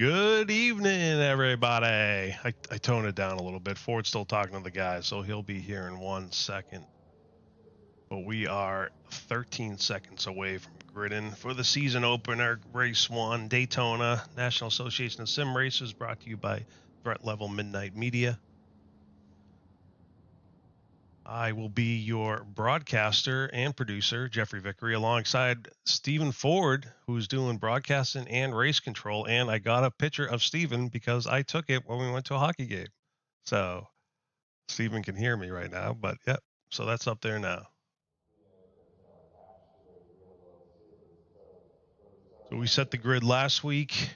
Good evening, everybody. I tone it down a little bit. Ford's still talking to the guys, so he'll be here in 1 second. But we are 13 seconds away from gridding for the season opener, Race 1, Daytona, National Association of Sim Racers, brought to you by Threat Level Midnight Media. I will be your broadcaster and producer, Jeffrey Vickery, alongside Stephen Ford, who's doing broadcasting and race control. And I got a picture of Stephen because I took it when we went to a hockey game. So Stephen can hear me right now, but yep. So that's up there now. So we set the grid last week.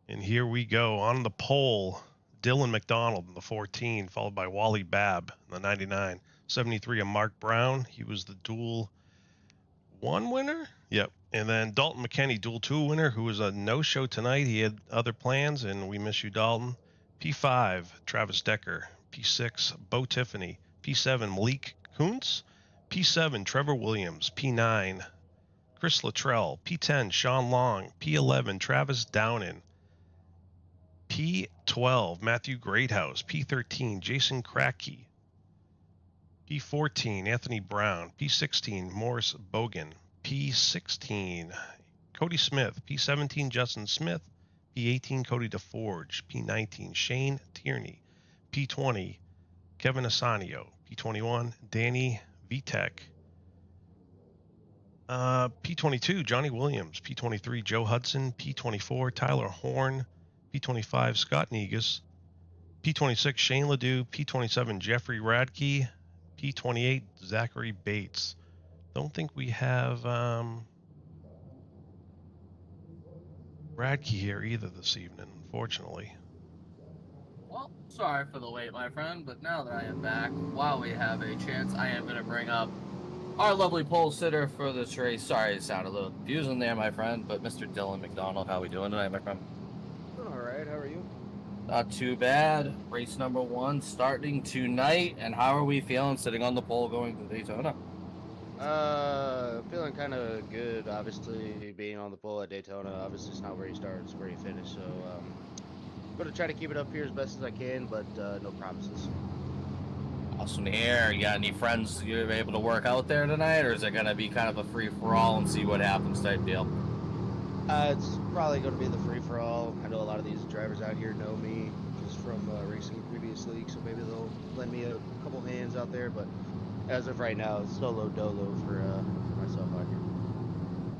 And here we go on the pole. Dylan McDonald in the 14, followed by Wally Babb in the 99. 73 of Mark Brown. He was the dual 1 winner. Yep. And then Dalton McKenney, dual 2 winner, who was a no-show tonight. He had other plans, and we miss you, Dalton. P5, Travis Decker. P6, Bo Tiffany. P7, Malik Kuntz. P7, Trevor Williams. P9, Chris Luttrell. P10, Sean Long. P11, Travis Downen. P12, Matthew Greathouse. P13, Jason Kracky. P14, Anthony Brown. P16, Morris Bogan. P16, Cody Smith. P17, Justin Smith. P18, Cody DeForge. P19, Shane Tierney. P20, Kevin Asanio. P21, Danny Vitek. P22, Johnny Williams. P23, Joe Hudson. P24, Tyler Horn. P25, Scott Negus. P26, Shane Ledoux. P27, Jeffrey Radke. P28, Zachary Bates. Don't think we have Radke here either this evening, unfortunately. Well, sorry for the wait, my friend, but now that I am back, while we have a chance, I am going to bring up our lovely pole sitter for this race. Sorry, it sounded a little confusing there, my friend, but Mr. Dylan McDonald, how are we doing tonight, my friend? All right, how are you? Not too bad. Race number 1 starting tonight, and how are we feeling sitting on the pole going to Daytona? Feeling kind of good. Obviously, being on the pole at Daytona, obviously it's not where you start, it's where you finish. So, going to try to keep it up here as best as I can, but no promises. Awesome to hear. You got any friends you're able to work out there tonight, or is it going to be kind of a free-for-all and see what happens type deal? It's probably going to be the free-for-all. I know a lot of these drivers out here know me just from racing previously, so maybe they'll lend me a couple hands out there, but as of right now, it's solo dolo for myself out here.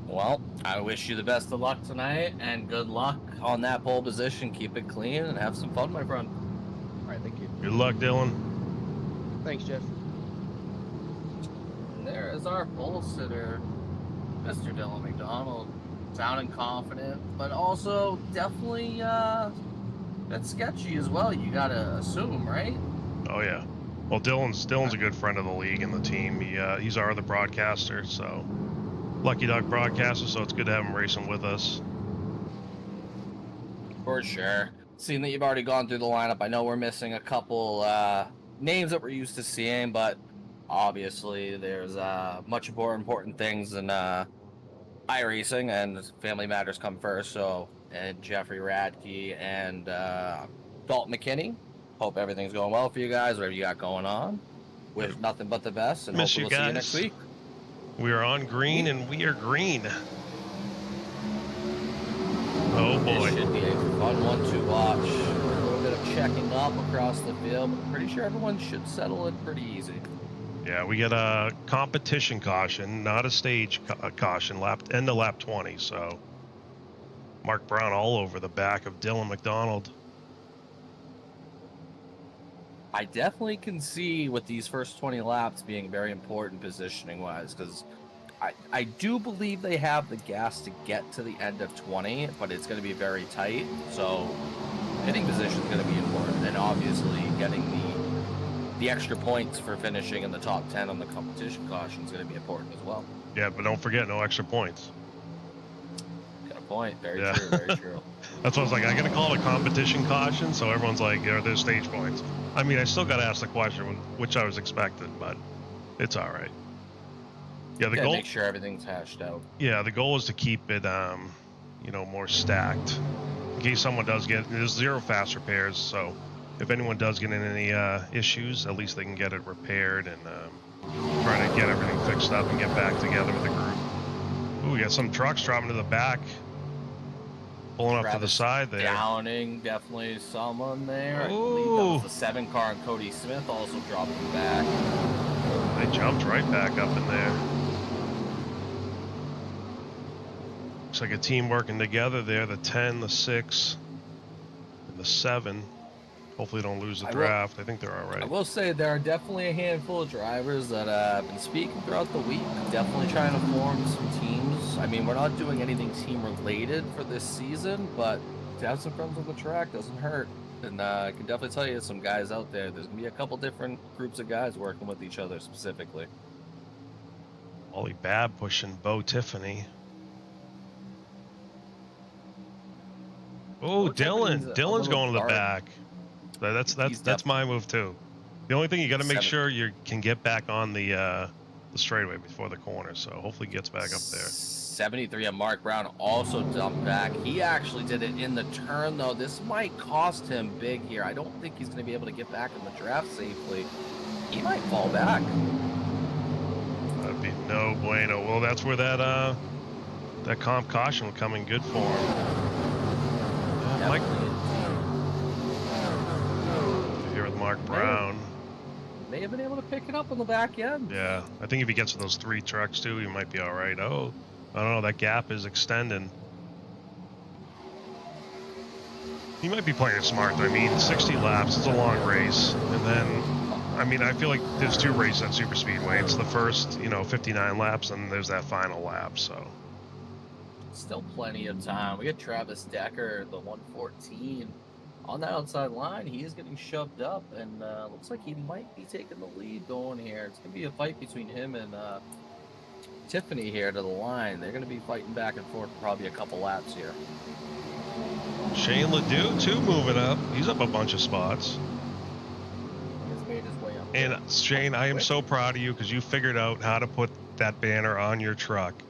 Well, I wish you the best of luck tonight, and good luck on that pole position. Keep it clean and have some fun, my friend. All right, thank you. Good luck, Dylan. Thanks, Jeff. And there is our pole sitter, Mr. Dylan McDonald, sounding confident, but also definitely that's sketchy as well. You gotta assume, right? Oh yeah. Well, Dylan's a good friend of the league and the team. He's our other broadcaster, so Lucky Duck broadcaster. So it's good to have him racing with us. For sure. Seeing that you've already gone through the lineup, I know we're missing a couple names that we're used to seeing, but obviously there's much more important things than iRacing, and family matters come first. So, and Jeffrey Radke and Dalton McKinney. Hope everything's going well for you guys, whatever you got going on. Wish nothing but the best, and Miss hopefully you we'll guys. see you next week. We are on green, and we are green. Oh boy. This should be a fun one to watch. A little bit of checking up across the field, but I'm pretty sure everyone should settle in pretty easy. Yeah, we get a competition caution, not a stage caution, end of lap 20. So Mark Brown all over the back of Dylan McDonald. I definitely can see with these first 20 laps being very important positioning-wise, because I do believe they have the gas to get to the end of 20, but it's going to be very tight, so hitting position is going to be important, and obviously getting the extra points for finishing in the top 10 on the competition caution is going to be important as well. Yeah, but don't forget, no extra points. Got a point. Very Yeah. true, very true. That's what I was like, I got to call it a competition caution, so everyone's like, are there stage points? I mean, I still got to ask the question, which I was expecting, but it's all right. Yeah, the goal. Make sure everything's hashed out. Yeah, the goal is to keep it, you know, more stacked in case someone does get. There's 0 fast repairs, so if anyone does get in any issues, at least they can get it repaired and try to get everything fixed up and get back together with the group. Ooh, we got some trucks dropping to the back, pulling up to the side there. Downing, definitely someone there. I believe that Ooh. was the 7 car, and Cody Smith also dropping back. They jumped right back up in there. Looks like a team working together there, the 10, the 6, and the 7. Hopefully don't lose the draft. I think they're all right. I will say there are definitely a handful of drivers that have been speaking throughout the week, definitely trying to form some teams. I mean, we're not doing anything team-related for this season, but to have some friends on the track doesn't hurt. And I can definitely tell you some guys out there, there's going to be a couple different groups of guys working with each other specifically. Wally Babb pushing Bo Tiffany. Oh, Dylan's going to the back. That's my move too. The only thing you got to make sure you can get back on the straightaway before the corner. So hopefully he gets back up there. 73 and Mark Brown also dumped back. He actually did it in the turn though. This might cost him big here. I don't think he's going to be able to get back in the draft safely. He might fall back. That'd be no bueno. Well, that's where that comp caution will come in good for him. Mike. Here with Mark Brown. May have been able to pick it up on the back end. Yeah, I think if he gets to those 3 trucks too, he might be all right. Oh, I don't know. That gap is extending. He might be playing it smart. I mean, 60 laps, it's a long race. And then, I mean, I feel like there's 2 races at Super Speedway. It's the first, 59 laps, and there's that final lap, so. Still plenty of time. We got Travis Decker, the 114, on the outside line. He is getting shoved up, and looks like he might be taking the lead going here. It's going to be a fight between him and Tiffany here to the line. They're going to be fighting back and forth for probably a couple laps here. Shane Ledoux, too, moving up. He's up a bunch of spots. He's made his way up. And Shane, I am so proud of you because you figured out how to put that banner on your truck.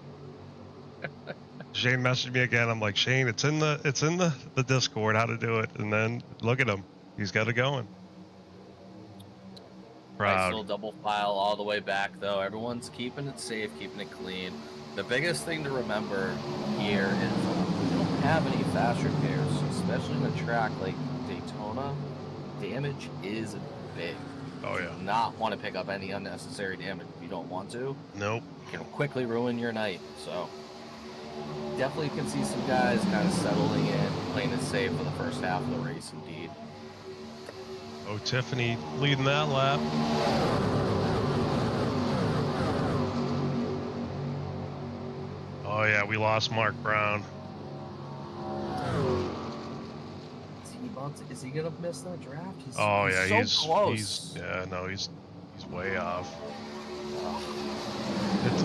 Shane messaged me again. I'm like, Shane, it's in the Discord how to do it. And then look at him. He's got it going. Proud. Nice little double file all the way back though. Everyone's keeping it safe, keeping it clean. The biggest thing to remember here is we don't have any fast repairs, especially in a track like Daytona. Damage is big. Oh yeah. You do not want to pick up any unnecessary damage if you don't want to. Nope. It can quickly ruin your night. So definitely can see some guys kind of settling in, playing it safe for the first half of the race indeed. Oh, Tiffany leading that lap. Oh yeah, we lost Mark Brown. Is he gonna miss that draft? He's he's so close. He's way off.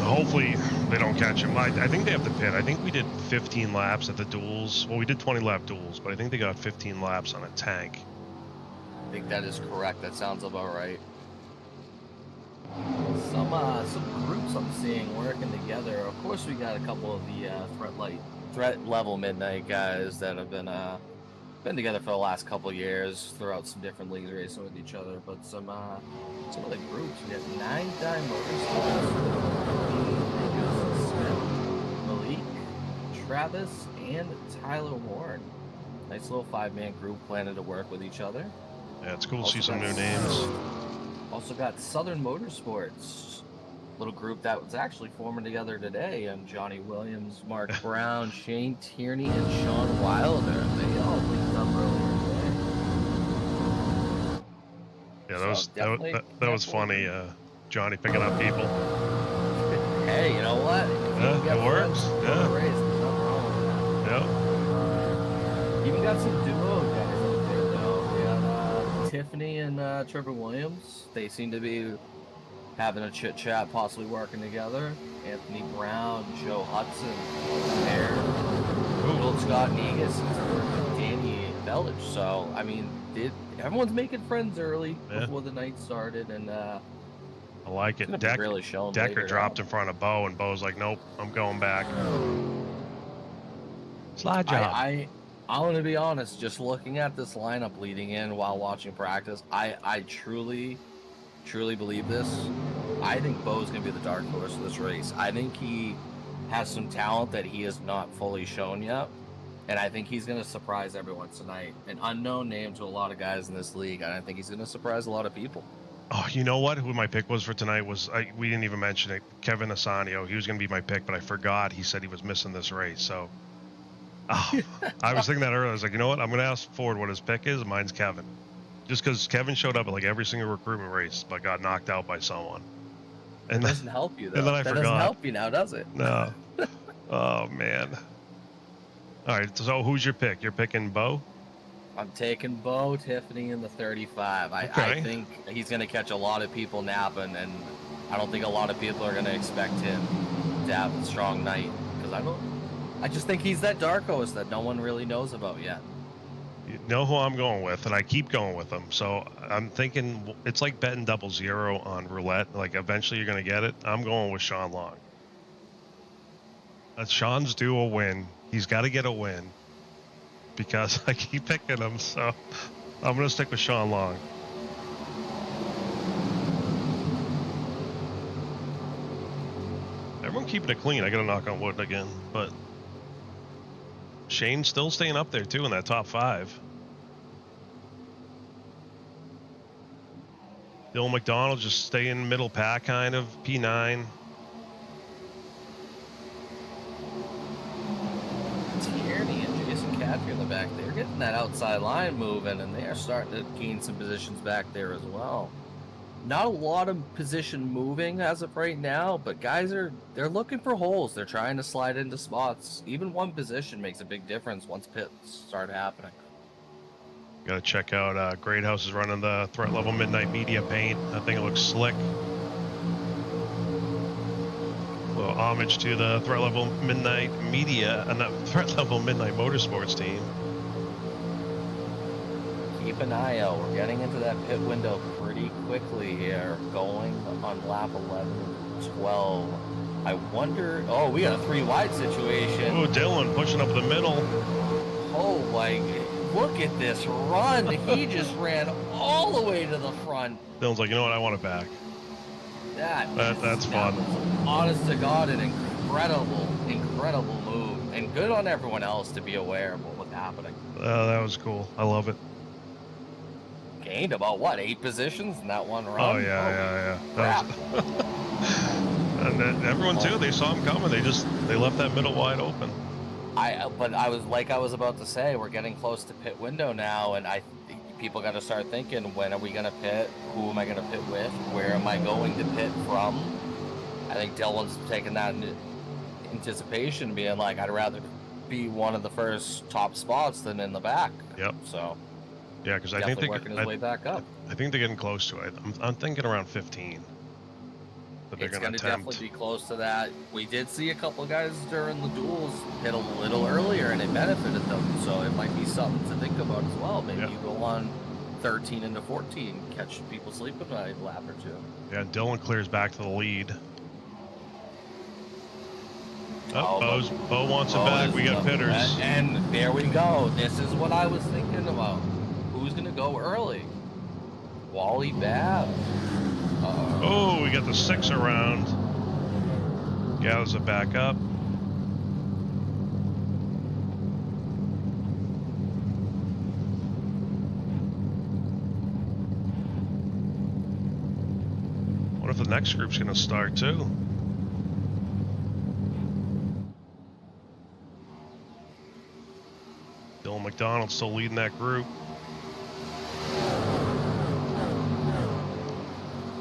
Hopefully they don't catch him. I think they have to pit. I think we did 15 laps at the duels. Well, we did 20 lap duels, but I think they got 15 laps on a tank. I think that is correct. That sounds about right. Some groups I'm seeing working together. Of course, we got a couple of the threat level midnight guys that have been together for the last couple of years throughout some different leagues racing with each other. But some of the groups, we have 9-time Motorsports, Malik, Travis, and Tyler Warren. Nice little 5-man group planning to work with each other. Yeah, it's cool to see some new names. Also got Southern Motorsports, little group that was actually forming together today, and Johnny Williams, Mark Brown, Shane Tierney, and Sean Wilder. They all linked up earlier today. Yeah, that was funny. Johnny picking up people. Hey, you know what? Yeah, it works. Yeah. Race, there's nothing wrong with that. Yep. Even got some duo guys up there though. We got Tiffany and Trevor Williams. They seem to be having a chit chat, possibly working together. Anthony Brown, Joe Hudson, there. Old Scott Negus is working with Danny Bellich. So I mean, everyone's making friends early before the night started, and I like it. Decker dropped in front of Bo, and Bo's like, "Nope, I'm going back." Slide job. I'm gonna be honest. Just looking at this lineup leading in while watching practice, I truly believe this. I think Bo's gonna be the dark horse of this race. I think he has some talent that he has not fully shown yet, and I think he's gonna surprise everyone tonight. An unknown name to a lot of guys in this league, and I think he's gonna surprise a lot of people. Oh, you know what? Who my pick was for tonight was, we didn't even mention it, Kevin Assanio. He was going to be my pick, but I forgot. He said he was missing this race. So, I was thinking that earlier. I was like, you know what? I'm going to ask Ford what his pick is. Mine's Kevin. Just because Kevin showed up at like every single recruitment race, but got knocked out by someone. And that doesn't help you, though. And then I that forgot. Doesn't help you now, does it? No. Oh, man. All right, so who's your pick? You're picking Bo? I'm taking Bo Tiffany in the 35. I think he's going to catch a lot of people napping, and I don't think a lot of people are going to expect him to have a strong night, because I just think he's that dark horse that no one really knows about yet. You know who I'm going with, and I keep going with him. So I'm thinking it's like betting 00 on roulette. Like eventually you're going to get it. I'm going with Sean Long. Sean's due a win. He's got to get a win. Because I keep picking him, so I'm going to stick with Sean Long. Everyone keeping it clean. I got to knock on wood again, but Shane's still staying up there, too, in that top 5. Dylan McDonald just staying middle pack, kind of, P9. In the back, they're getting that outside line moving, and they are starting to gain some positions back there as well. Not a lot of position moving as of right now, but guys they're looking for holes. They're trying to slide into spots. Even one position makes a big difference once pits start happening. Got to check out Great House is running the Threat Level Midnight Media paint. I think it looks slick. Well, homage to the Threat Level Midnight Media and the Threat Level Midnight Motorsports team. Keep an eye out. We're getting into that pit window pretty quickly here. Going on lap 11, 12. I wonder. Oh, we got a 3 wide situation. Oh, Dylan pushing up the middle. Oh my! Look at this run. He just ran all the way to the front. Dylan's like, you know what? I want it back. That's fun. Honest to God, an incredible move, and good on everyone else to be aware of what was happening. That was cool. I love it. Gained about what, 8 positions in that one run? Oh yeah. Crap. And then everyone too. They saw him coming. They left that middle wide open. But I was about to say, we're getting close to pit window now, and people got to start thinking, when are we going to pit? Who am I going to pit with? Where am I going to pit from? I think Dylan's taking that into anticipation, being like, I'd rather be one of the first top spots than in the back. Yep. So, yeah, because I think they're working his way back up. I think they're getting close to it. I'm thinking around 15. That they're It's going to definitely be close to that. We did see a couple of guys during the duels hit a little earlier, and it benefited them. So it might be something to think about as well. Maybe you go on 13 into 14, catch people sleeping a lap or two. Yeah, Dylan clears back to the lead. Bo wants it back. We got pitters. And there we go. This is what I was thinking about. Who's going to go early? Wally Babb. Oh, we got the 6 around. Gathers it back up. What if the next group's going to start too? Dylan McDonald still leading that group.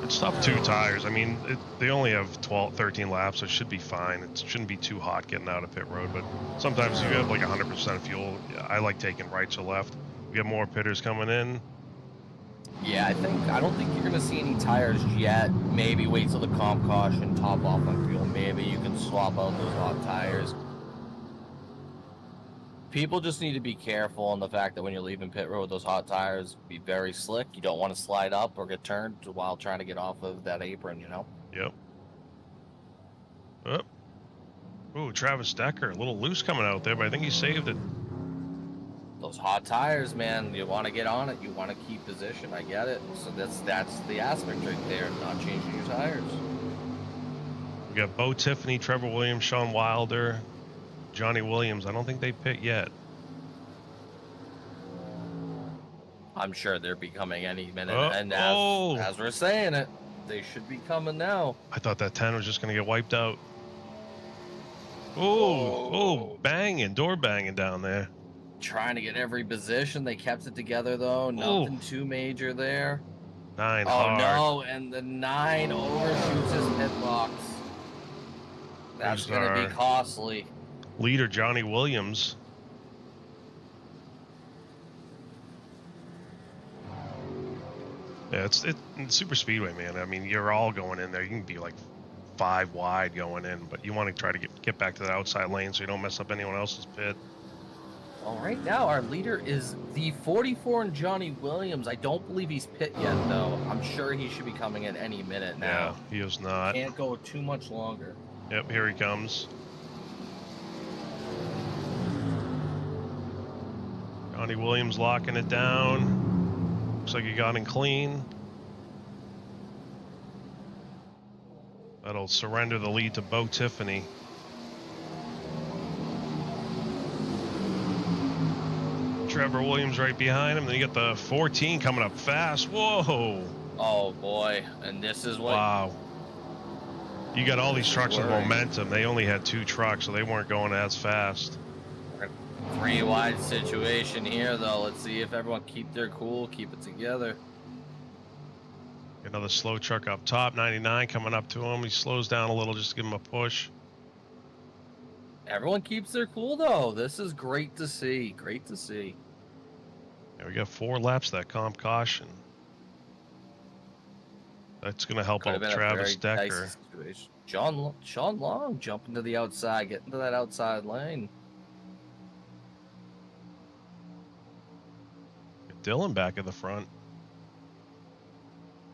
It's tough 2 tires. I mean, they only have 13 laps, so it should be fine. It shouldn't be too hot getting out of pit road, but sometimes you have like 100% fuel. I like taking rights or left. We get more pitters coming in. Yeah, I don't think you're going to see any tires yet. Maybe wait till the comp caution, top off on fuel. Maybe you can swap out those hot tires. People just need to be careful on the fact that when you're leaving pit road with those hot tires, be very slick. You don't want to slide up or get turned while trying to get off of that apron, you know? Yep. Oh. Ooh, Travis Decker, a little loose coming out there, but I think he saved it. Those hot tires, man. You want to get on it. You want to keep position. I get it. So that's the aspect right there. Not changing your tires. We got Bo Tiffany, Trevor Williams, Sean Wilder, Johnny Williams. I don't think they pit yet. I'm sure they're be coming any minute. Oh, And oh. as we're saying it, they should be coming now. I thought that 10 was just going to get wiped out. Ooh, oh, banging, door banging down there. Trying to get every position. They kept it together, though. Nothing too major there. 9 Oh, hard. no, and the 9 overshoots his pit box. That's There's going to our be costly. Leader, Johnny Williams. Yeah, it's super speedway, man. I mean, you're all going in there. You can be like 5 wide going in, but you want to try to get back to the outside lane so you don't mess up anyone else's pit. Well, right now, our leader is the 44 and Johnny Williams. I don't believe he's pit yet, though. I'm sure he should be coming in any minute now. Yeah, he is not. Can't go too much longer. Yep, here he comes. Johnny Williams locking it down. Looks like he got in clean. That'll surrender the lead to Bo Tiffany. Trevor Williams right behind him. Then you got the 14 coming up fast. Whoa! Oh boy, and this is what. Wow. You got all these trucks with momentum. They only had 2 trucks, so they weren't going as fast. 3 wide situation here, though. Let's see if everyone keep their cool, keep it together. Another slow truck up top, 99 coming up to him. He slows down a little just to give him a push. Everyone keeps their cool, though. This is great to see. Great to see. Yeah, we got 4 laps of that comp caution. That's going to help out Travis Decker. Sean Long jumping to the outside, getting to that outside lane. Dylan back at the front.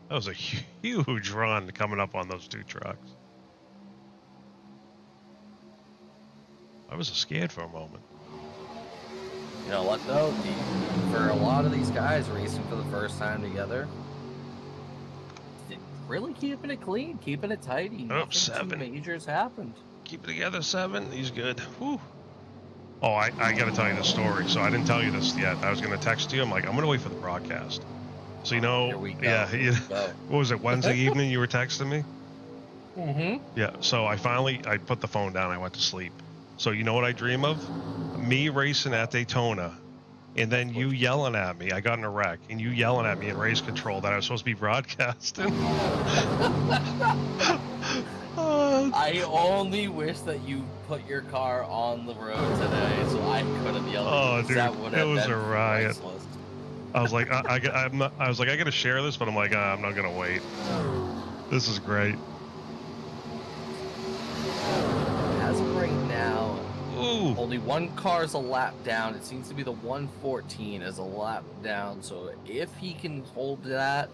That was a huge run coming up on those 2 trucks. I was scared for a moment. You know what, though? For a lot of these guys racing for the first time together, really keeping it clean, keeping it tidy. Oh, Nothing 7. too majors happened. Keep it together, 7. He's good. Whew. Oh, I got to tell you the story. So I didn't tell you this yet. I was going to text you. I'm like, I'm going to wait for the broadcast. So, you know, Here we go. yeah. What was it, Wednesday evening you were texting me? Mm-hmm. Yeah, so I put the phone down. I went to sleep. So you know what I dream of? Me racing at Daytona, and then you yelling at me. I got in a wreck, and you yelling at me in race control that I was supposed to be broadcasting. I only wish that you put your car on the road today, so I could have yelled. Oh, at you, dude, that would it have was been a riot. priceless. I was like, I was like, I got to share this, but I'm like, I'm not gonna wait. This is great. As of right now, Ooh. only 1 car is a lap down. It seems to be the 114 is a lap down. So if he can hold that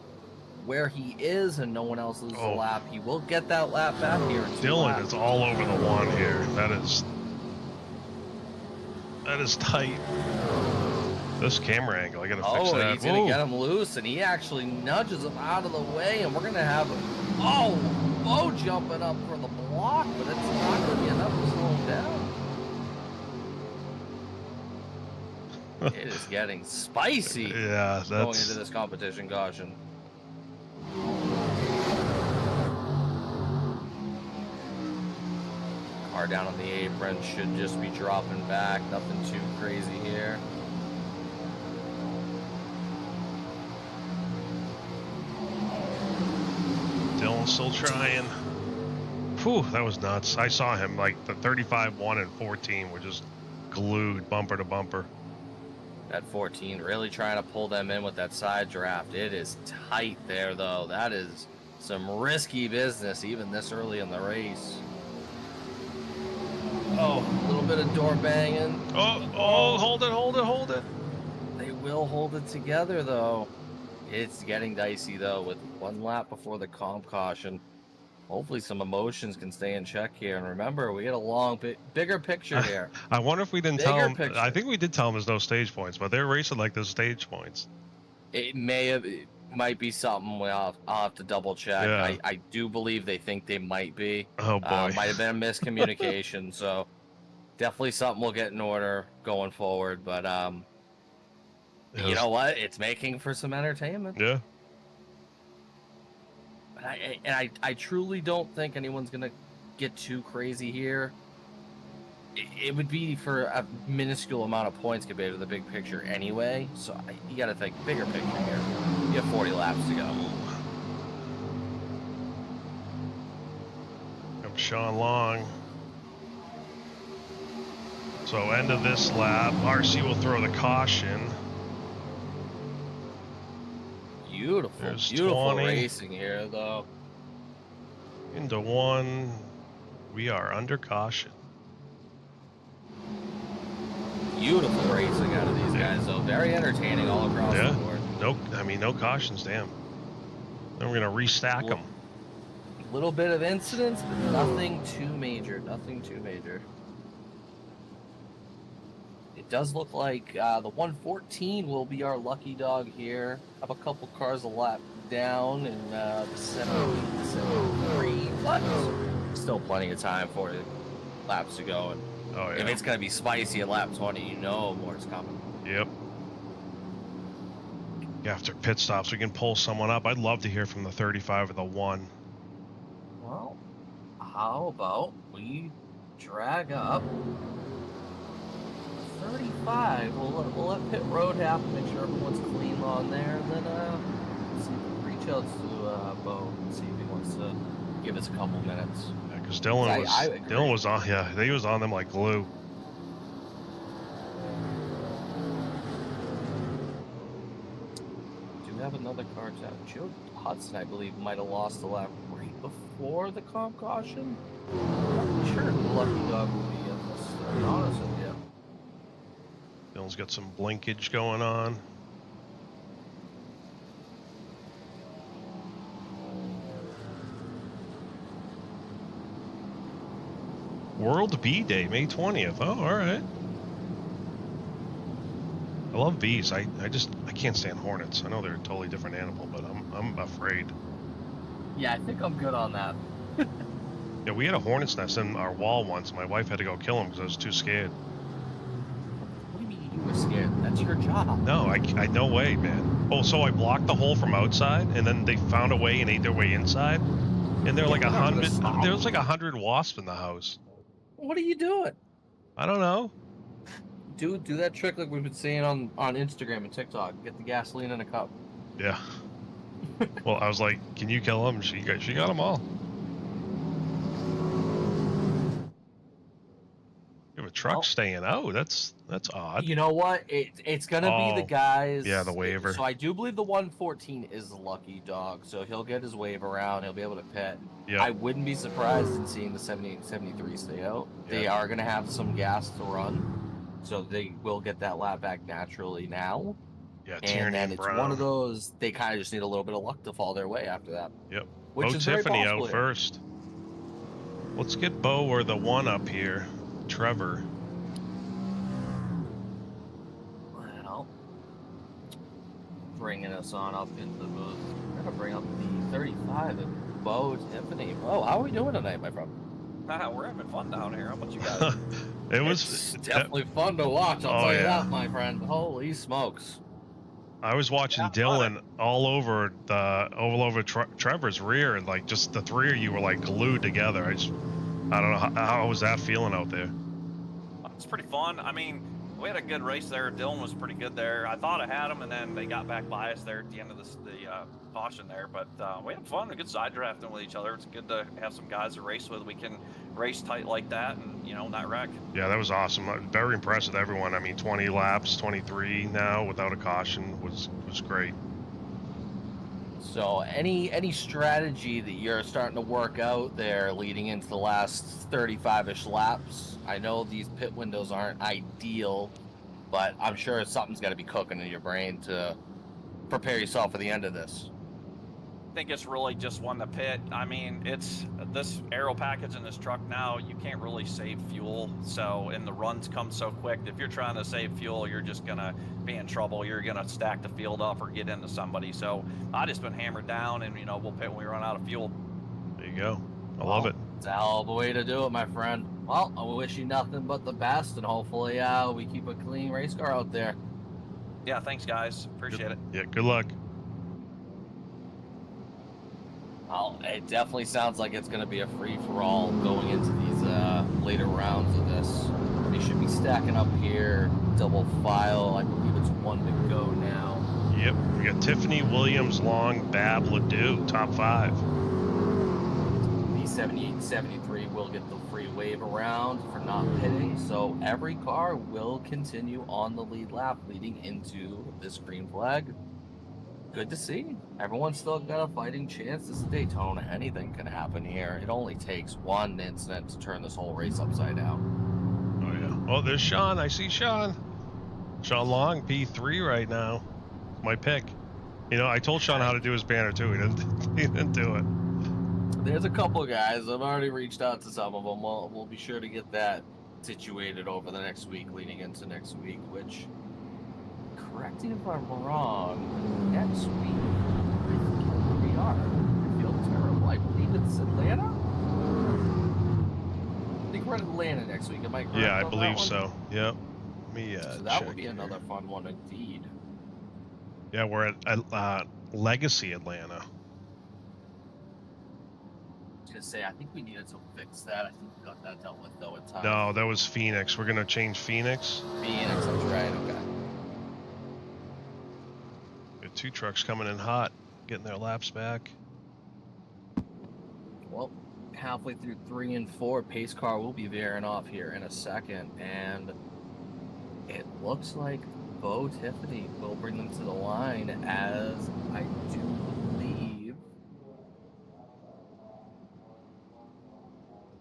where he is and no one else loses a lap, he will get that lap back here. Dylan is all over the one here. That is tight. This camera angle, I gotta fix that. He's gonna get him loose, and he actually nudges him out of the way, and we're gonna have Bo jumping up for the block, but it's not gonna be enough to slow him down. It is getting spicy. Yeah, going into this competition, caution. Car down on the apron should just be dropping back. Nothing too crazy here. Dylan's still trying. Whew, that was nuts. I saw him, like, the 35, 1, and 14 were just glued bumper to bumper. That 14 really trying to pull them in with that side draft. It is tight there, though. That is some risky business, even this early in the race. Oh, a little bit of door banging. Oh, hold it. They will hold it together, though. It's getting dicey, though, with 1 lap before the comp caution. hopefully some emotions can stay in check here. And remember, we get a long, bigger picture here. I wonder if we didn't tell Bigger him. picture. I think we did tell him there's no stage points, but they're racing like there's stage points. It might be something I'll have to double check. Yeah. I do believe they think they might be. Oh boy. Might have been a miscommunication. So definitely something we'll get in order going forward. But you know what? It's making for some entertainment. Yeah. And I truly don't think anyone's gonna get too crazy here. It would be for a minuscule amount of points compared to the big picture anyway. So you got to think bigger picture here. You have 40 laps to go. I'm Sean Long. So end of this lap, RC will throw the caution. Beautiful, There's beautiful 20. racing here, though. Into one, we are under caution. Beautiful racing out of these guys, though. Very entertaining all across the board. No cautions, damn. Then we're gonna restack them. A little bit of incidents, but nothing too major. Nothing too major. It does look like the 114 will be our lucky dog here. Have a couple cars a lap down in the 73, but still plenty of time for it. Laps to go. And Oh yeah. if it's going to be spicy at lap 20, you know more is coming. Yep. After pit stops, we can pull someone up. I'd love to hear from the 35 or the 1. Well, how about we drag up 35? We'll let pit road happen, make sure everyone's clean on there, and then reach out to Bo and see if he wants to give us a couple minutes. Yeah, because Dylan was on. Yeah, he was on them like glue. Do have another car down. Joe Hudson, I believe, might have lost the lap right before the comp caution. I'm not sure who lucky dog will be in this. To be honest with you. Dylan's got some blinkage going on. World Bee Day, May 20th. Oh, all right. I love bees. I can't stand hornets. I know they're a totally different animal, but I'm afraid. Yeah, I think I'm good on that. Yeah, we had a hornet's nest in our wall once. My wife had to go kill him because I was too scared. What do you mean you were scared? That's your job. No, I no way, man. Oh, so I blocked the hole from outside, and then they found a way and ate their way inside. And there were like 100. There was like 100 wasps in the house. What are you doing? I don't know. Do that trick like we've been seeing on Instagram and TikTok. Get the gasoline in a cup. Yeah. Well, I was like, "Can you kill them?" She got them all. You have a truck staying out. That's odd. You know what? It's gonna be the guys. Yeah, the waiver. So I do believe the 114 is the lucky dog. So he'll get his wave around. He'll be able to pit. Yeah. I wouldn't be surprised in seeing the 78 and 73 stay out. Yeah. They are gonna have some gas to run, so they will get that lap back naturally now. Yeah, And then it's one of those, they kind of just need a little bit of luck to fall their way after that. Yep. Which Bo is very Tiffany possible out here. first. Let's get Bo or the 1 up here. Trevor. Well, bringing us on up into the booth. We're going to bring up the 35 and Bo Tiffany. Oh, how are we doing tonight, my friend? We're having fun down here. How about you guys? It's definitely fun to watch, I'll tell you that, my friend. Holy smokes. I was watching Dylan all over Trevor's rear, and like just the three of you were like glued together. I don't know how was that feeling out there. It's pretty fun. I mean, we had a good race there. Dylan was pretty good there. I thought I had him, and then they got back by us there at the end of the caution there. But we had fun. A good side drafting with each other. It's good to have some guys to race with. We can race tight like that, and not wreck. Yeah, that was awesome. Very impressed with everyone. I mean, 20 laps, 23 now without a caution was great. So any strategy that you're starting to work out there leading into the last 35-ish laps? I know these pit windows aren't ideal, but I'm sure something's got to be cooking in your brain to prepare yourself for the end of this. think it's really just one to pit. I mean, it's this aero package in this truck now, you can't really save fuel. So, and the runs come so quick. If you're trying to save fuel, you're just going to be in trouble. You're going to stack the field up or get into somebody. So I just been hammered down and, you know, we'll pit when we run out of fuel. There you go. I love it. It's a hell of a way to do it, my friend. Well, I wish you nothing but the best, and hopefully we keep a clean race car out there. Yeah, thanks, guys. Appreciate it. Yeah, good luck. Well, it definitely sounds like it's going to be a free-for-all going into these later rounds of this. They should be stacking up here, double file. I believe it's one to go now. Yep, we got Tiffany, Williams, Long, Bab, Ledoux, top 5. The 78 and 73 will get the free wave around for not pitting, so every car will continue on the lead lap leading into this green flag. Good to see. Everyone's still got a fighting chance. This is Daytona. Anything can happen here. It only takes one incident to turn this whole race upside down. Oh, yeah. Oh, there's Sean. I see Sean. Sean Long, P3 right now. My pick. You know, I told Sean how to do his banner, too. He didn't do it. There's a couple guys. I've already reached out to some of them. We'll be sure to get that situated over the next week, leading into next week, which... Correct me if I'm wrong. Next week, I forget where we are. I feel terrible. I believe it's Atlanta. I think we're in Atlanta next week. Am I correct? Yeah, I on believe that one? so. Yep. Let me So that check would be here. another fun one indeed. Yeah, we're at Legacy, Atlanta. I was gonna say, I think we needed to fix that. I think we got that dealt with though in time. No, that was Phoenix. We're gonna change Phoenix. Phoenix, that's right. Okay. Got 2 trucks coming in hot, getting their laps back. Well, halfway through 3 and 4, pace car will be veering off here in a second, and it looks like Bo Tiffany will bring them to the line, as I do believe.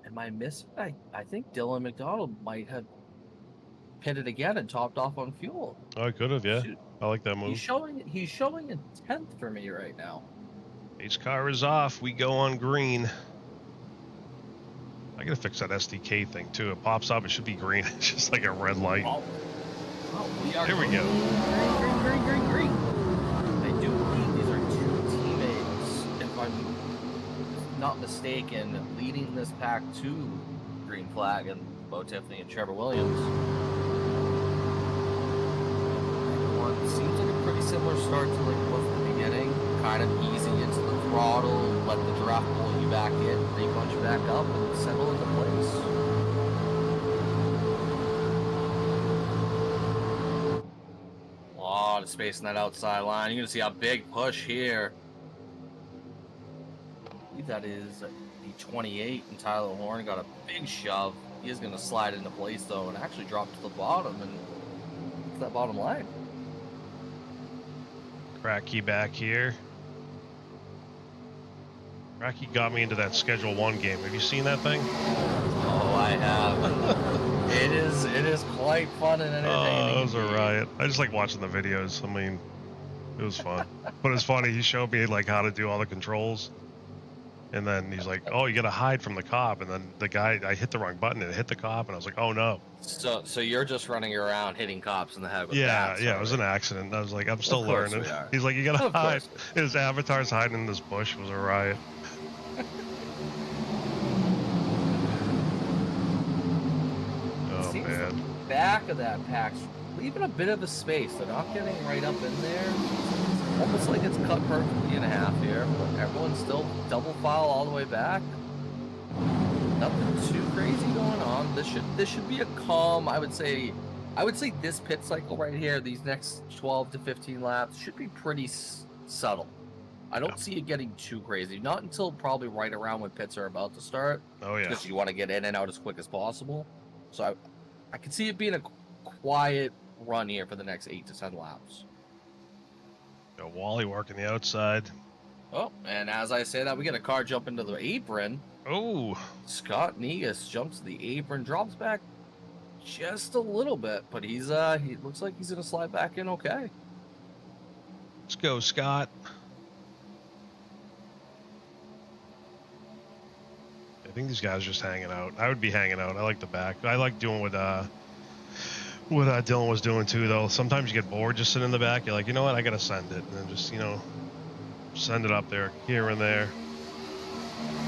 Am I missing? I think Dylan McDonald might have pitted again and topped off on fuel. Oh, I could have, yeah. Shoot. I like that move. He's showing a 10th for me right now. Ace car is off. We go on green. I gotta fix that SDK thing too. It pops up. It should be green. It's just like a red light. Oh, we are There we go. Green. I do believe these are 2 teammates, if I'm not mistaken, leading this pack to green flag, and Bo Tiffany and Trevor Williams. One seems like a pretty similar start to like it was at the beginning. Kind of easing into the throttle, let the draft pull you back in, re-punch back up, and settle into place. A lot of space in that outside line. You're gonna see a big push here. I believe that is the 28, and Tyler Horn got a big shove. He is gonna slide into place though, and actually drop to the bottom and to that bottom line. Cracky back here. Cracky got me into that Schedule 1 game. Have you seen that thing? Oh, I have. It is quite fun and entertaining. Oh, it was a riot. I just like watching the videos. I mean, it was fun. But it's funny, he showed me like how to do all the controls. And then he's like, oh, you gotta hide from the cop. And then the guy, I hit the wrong button and it hit the cop, and I was like, oh no. So you're just running around hitting cops in the head with Yeah, bats, yeah, it right? was an accident. I was like, I'm still Of course learning. we are. He's like, you gotta Of hide. course. His avatar's hiding in this bush. It was a riot. Oh Seems man. the back of that pack's leaving a bit of a space. They're not getting right up in there. Almost like it's cut perfectly in half here, but everyone's still double file all the way back. Nothing too crazy going on. This should be a calm. I would say this pit cycle right here, these next 12 to 15 laps, should be pretty subtle. I don't see it getting too crazy. Not until probably right around when pits are about to start. Oh yeah. Because you want to get in and out as quick as possible. So I could see it being a quiet run here for the next 8 to 10 laps. Got Wally working the outside. Oh, and as I say that, we get a car jump into the apron. Oh, Scott Negus jumps to the apron, drops back just a little bit, but he looks like he's gonna slide back in okay. let's go, Scott. think these guys are just hanging out. I would be hanging out. I like the back. I like doing what Dylan was doing too, though. Sometimes you get bored just sitting in the back. You're like, you know what? I gotta send it, and then just send it up there, here and there.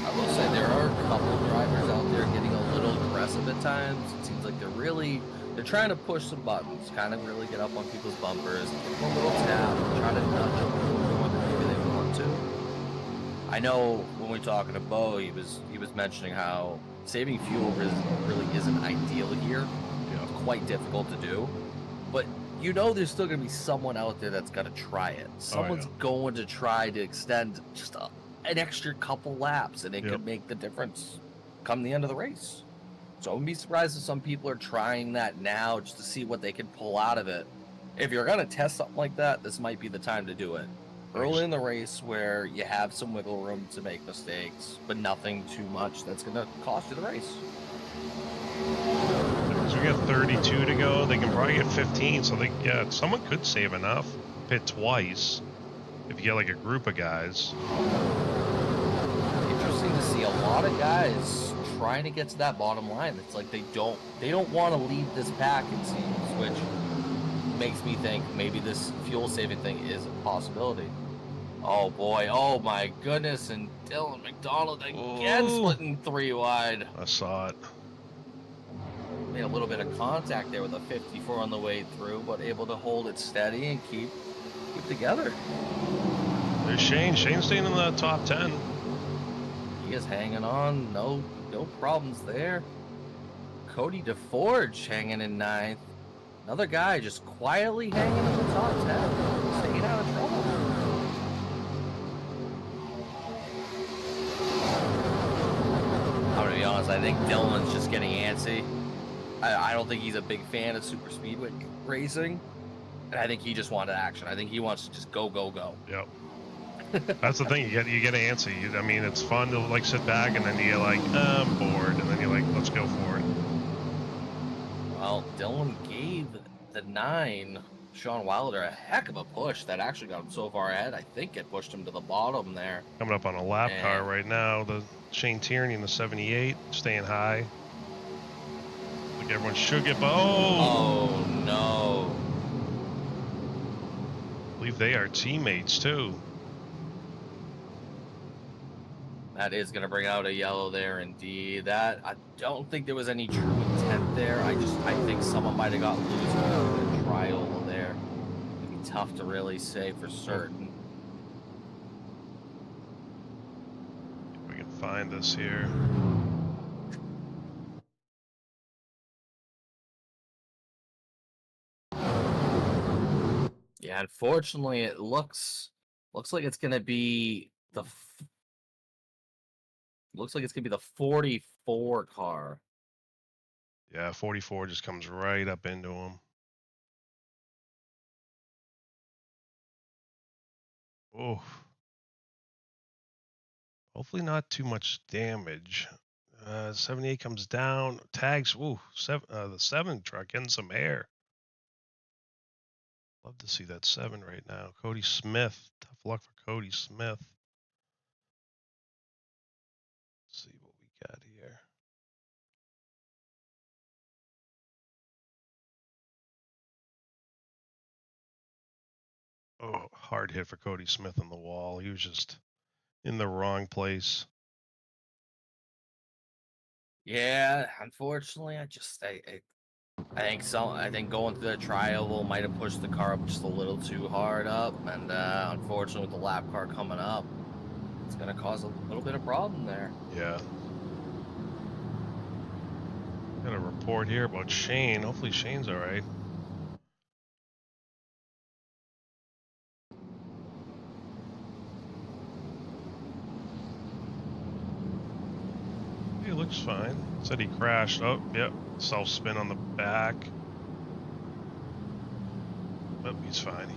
I will say there are a couple of drivers out there getting a little aggressive at times. It seems like they're trying to push some buttons, kind of really get up on people's bumpers, give them a little tap, try to nudge them a little more than maybe they want to. I know when we were talking to Bo, he was mentioning how saving fuel really isn't ideal here. Yeah. It's quite difficult to do, but there's still going to be someone out there that's going to try it. Someone's going to try to extend just an extra couple laps, and it could make the difference come the end of the race. So I wouldn't be surprised if some people are trying that now just to see what they can pull out of it. If you're going to test something like that, this might be the time to do it. Early in the race where you have some wiggle room to make mistakes, but nothing too much that's going to cost you the race. So we got 32 to go. They can probably get 15, so someone could save enough. Pit twice if you get like a group of guys. Interesting to see a lot of guys trying to get to that bottom line. It's like they don't want to leave this pack, it seems, which makes me think maybe this fuel saving thing is a possibility. Oh boy, oh my goodness, and Dylan McDonald again splitting 3 wide. I saw it. Made a little bit of contact there with a 54 on the way through, but able to hold it steady and keep together. There's Shane. Shane's staying in the top 10. He is hanging on. No problems there. Cody DeForge hanging in 9th. Another guy just quietly hanging in the top 10. Staying out of trouble. I'm going to be honest. I think Dylan's just getting antsy. I don't think he's a big fan of super speedway racing. And I think he just wanted action. I think he wants to just go. Yep. That's the thing. You get antsy. I mean, it's fun to like sit back and then you get like, I'm bored, and then you're like, let's go for it. Well, Dylan gave the 9, Sean Wilder, a heck of a push that actually got him so far ahead. I think it pushed him to the bottom there. Coming up on a lap car right now. The Shane Tierney in the 78, staying high. Like everyone should get. Oh no! I believe they are teammates too. That is going to bring out a yellow there, indeed. I don't think there was any true intent there. I think someone might have got loose with a trial there. It'd be tough to really say for certain. If we can find this here. Yeah, unfortunately, it looks like it's going to be the 44 car. Yeah, 44 just comes right up into him. Oh. Hopefully not too much damage. 78 comes down. Tags. Ooh, the 7 truck getting some air. Love to see that 7 right now. Cody Smith. Tough luck for Cody Smith. Let's see what we got here. Oh, hard hit for Cody Smith on the wall. He was just in the wrong place. Yeah, unfortunately, I think going through the trial might have pushed the car up just a little too hard up, and unfortunately, with the lap car coming up, it's going to cause a little bit of problem there. Yeah. Got a report here about Shane. Hopefully Shane's all right. He looks fine. Said he crashed. Oh, yep. Self spin on the back. But he's fine.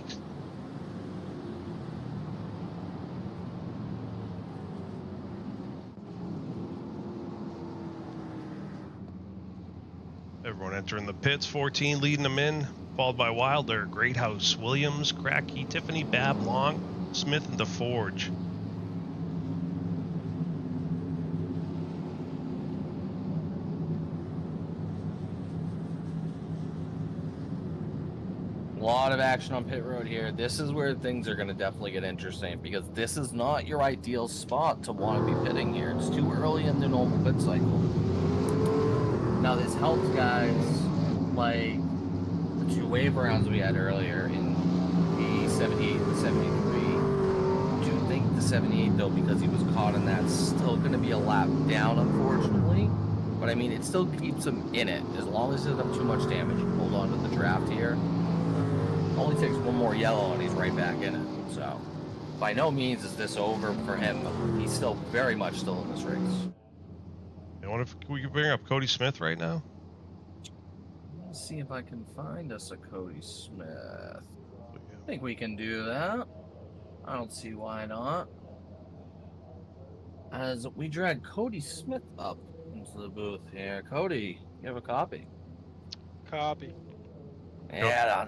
Everyone entering the pits. 14 leading them in, followed by Wilder, Greathouse, Williams, Cracky, Tiffany, Babb, Long, Smith, and DeForge. lot of action on pit road here. This is where things are going to definitely get interesting because this is not your ideal spot to want to be pitting here. It's too early in the normal pit cycle. Now, this helps guys like the 2 wave rounds we had earlier in the 78 and 73. I do think the 78, though, because he was caught in that, still going to be a lap down, unfortunately. But, I mean, it still keeps him in it. As long as he doesn't have too much damage, hold on to the draft here. Only takes one more yellow and he's right back in it. So, by no means is this over for him. He's still very much still in this race. I wonder if we could bring up Cody Smith right now. Let's see if I can find us a Cody Smith. I think we can do that. I don't see why not. As we drag Cody Smith up into the booth here. Cody, you have a copy? Copy. Yeah,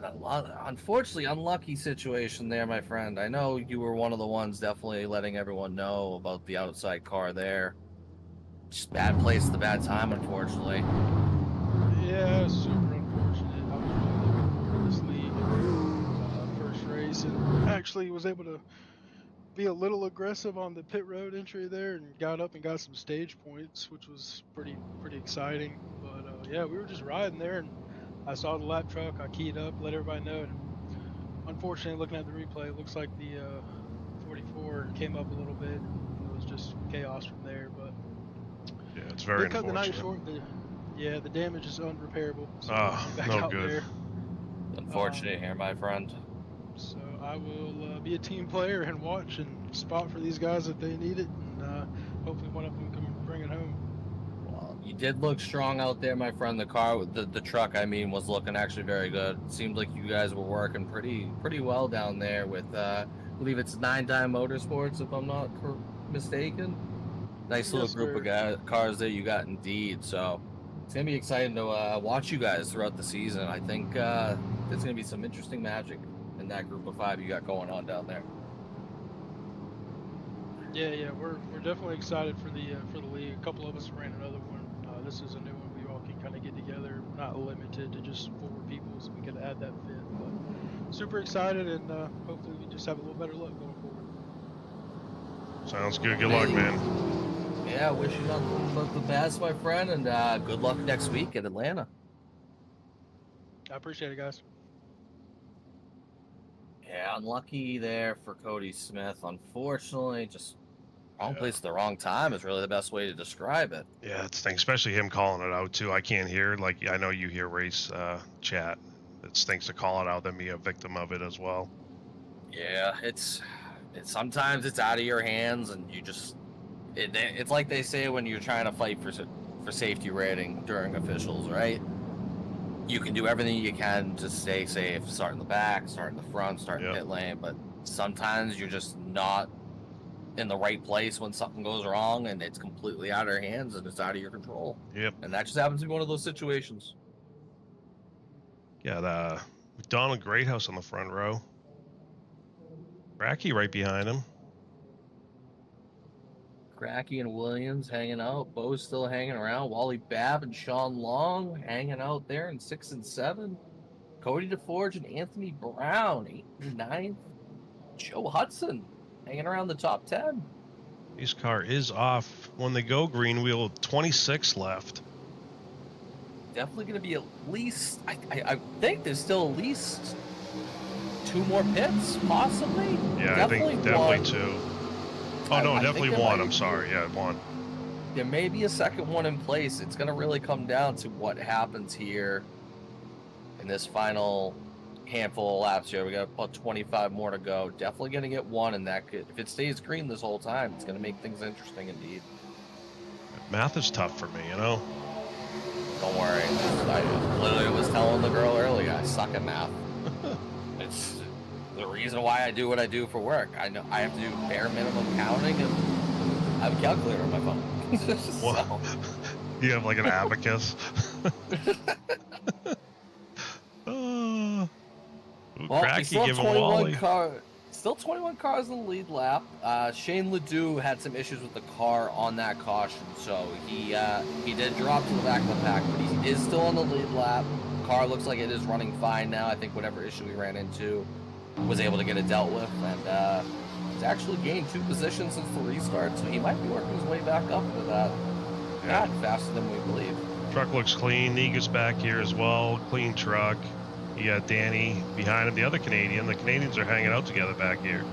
unfortunately, unlucky situation there, my friend. I know you were one of the ones definitely letting everyone know about the outside car there. Just bad place at the bad time, unfortunately. Yeah, super unfortunate. I was really looking forward to this league. First race, and actually was able to be a little aggressive on the pit road entry there, and got up and got some stage points, which was pretty exciting. But yeah, we were just riding there, and I saw the lap truck. I keyed up, let everybody know. And unfortunately, looking at the replay, it looks like the 44 came up a little bit. It was just chaos from there. But yeah, it's very they cut the unfortunate. night short. The damage is unrepairable. So back no out good. there. Unfortunate here, my friend. So I will be a team player and watch and spot for these guys if they need it, and hopefully one of them can bring it home. Well, you did look strong out there, my friend. The car, the truck, I mean, was looking actually very good. It seemed like you guys were working pretty well down there with, I believe it's 9-Time Motorsports, if I'm not mistaken. Nice little Yes, group sir. of cars there you got indeed. So it's gonna be exciting to watch you guys throughout the season. I think there's gonna be some interesting magic in that group of 5 you got going on down there. Yeah, we're definitely excited for the league. A couple of us ran another one. This is a new one. We all can kind of get together, not limited to just 4 people, so we can add that 5th. But super excited, and hopefully we just have a little better luck going forward. Sounds good. Good luck, man. Yeah, wish you nothing but the best, my friend, and good luck next week at Atlanta. I appreciate it, guys. Yeah, unlucky there for Cody Smith. Unfortunately, just wrong Yeah. place at the wrong time is really the best way to describe it. Yeah, it's thing, especially him calling it out too. I can't hear, like, I know you hear race chat. It stinks to call it out, then be a victim of it as well. Yeah, it's sometimes it's out of your hands, and you just it's like they say when you're trying to fight for safety rating during officials, right? You can do everything you can to stay safe, start in the back, start in the front, start in Yep. pit lane, but sometimes you're just not in the right place when something goes wrong, and it's completely out of your hands and it's out of your control. Yep. And that just happens to be one of those situations. Yeah, the McDonald Greathouse on the front row. Racky right behind him. Cracky and Williams hanging out. Bo's still hanging around. Wally Babb and Sean Long hanging out there in 6 and 7. Cody DeForge and Anthony Brown, 8 and 9. Joe Hudson hanging around the top 10. His car is off when they go green wheel. 26 left. Definitely going to be at least, I think there's still at least 2 more pits, possibly. Yeah, Definitely definitely one. 2. Oh, no, I think definitely there 1. might- I'm sorry. Yeah, 1. There may be a second one in place. It's going to really come down to what happens here in this final handful of laps here. We got about 25 more to go. Definitely going to get 1, and that could, if it stays green this whole time, it's going to make things interesting indeed. Math is tough for me, you know? Don't worry. I literally was telling the girl earlier, I suck at math. It's the reason why I do what I do for work. I know I have to do bare minimum counting, and I have a calculator on my phone. Well, you have like an abacus. Well, we Cracky still have giving 21 Wally. Still 21 cars in the lead lap. Shane Ledoux had some issues with the car on that caution, so he did drop to the back of the pack, but he is still on the lead lap. car looks like it is running fine now. I think whatever issue we ran into was able to get it dealt with, and he's actually gained 2 positions since the restart, so he might be working his way back up to that. Not faster than we believe. Truck looks clean. Negus back here as well. Clean truck. You got Danny behind him, the other Canadian. The Canadians are hanging out together back here.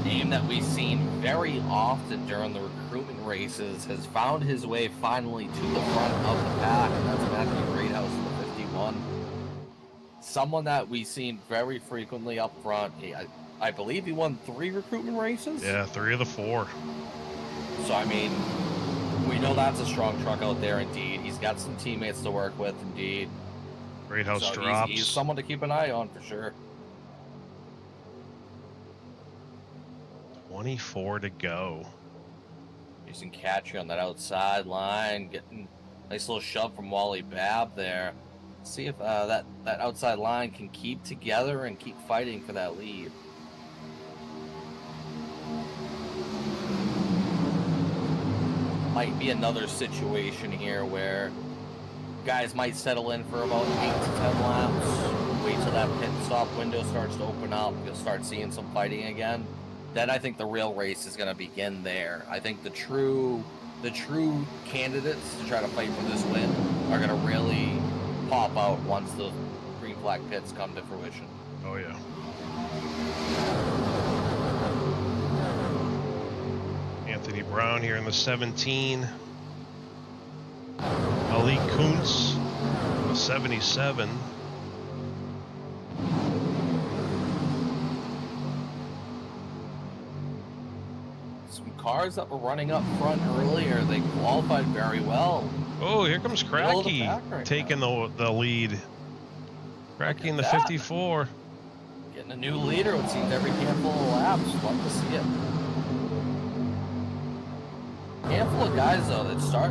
Name that we've seen very often during the recruitment races has found his way finally to the front of the pack, and that's Matthew Greathouse in the 51. Someone that we've seen very frequently up front. I believe he won 3 recruitment races. Yeah, 3 of the 4. So, I mean, we know that's a strong truck out there, indeed. He's got some teammates to work with, indeed. Greathouse So drops. he's someone to keep an eye on for sure. 24 to go. Using Catchy on that outside line, getting a nice little shove from Wally Babb there. See if that outside line can keep together and keep fighting for that lead. Might be another situation here where guys might settle in for about 8 to 10 laps, wait till that pit stop window starts to open up, you'll start seeing some fighting again. Then I think the real race is going to begin there. I think the true candidates to try to fight for this win are going to really pop out once the green flag pits come to fruition. Oh, yeah. Anthony Brown here in the 17. Ali Kuntz, the 77. Some cars that were running up front earlier, they qualified very well. Oh, here comes Middle of the Cracky pack right taking the lead. Cracky in the 54. Getting a new leader, it seems, every handful of laps. Love to see it. Handful of guys though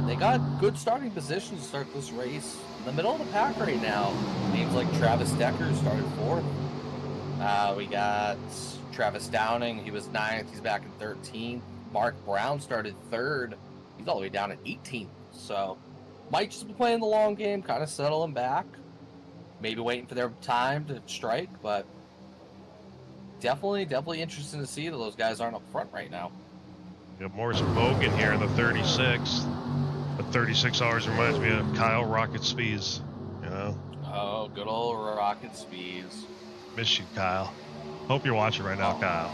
they got good starting positions to start this race. In the middle of the pack right now, names like Travis Decker started 4th. We got Travis Downing, he was 9th, he's back in 13th. Mark Brown started 3rd, he's all the way down at 18th. So might just be playing the long game, kind of settling back, maybe waiting for their time to strike, but definitely interesting to see that those guys aren't up front right now. You got Morris Bogan here in the 36. The 36 hours reminds me of Kyle Rocket Speeds, you know? Oh, good old Rocket Speeds. Miss you, Kyle. Hope you're watching right now, Kyle.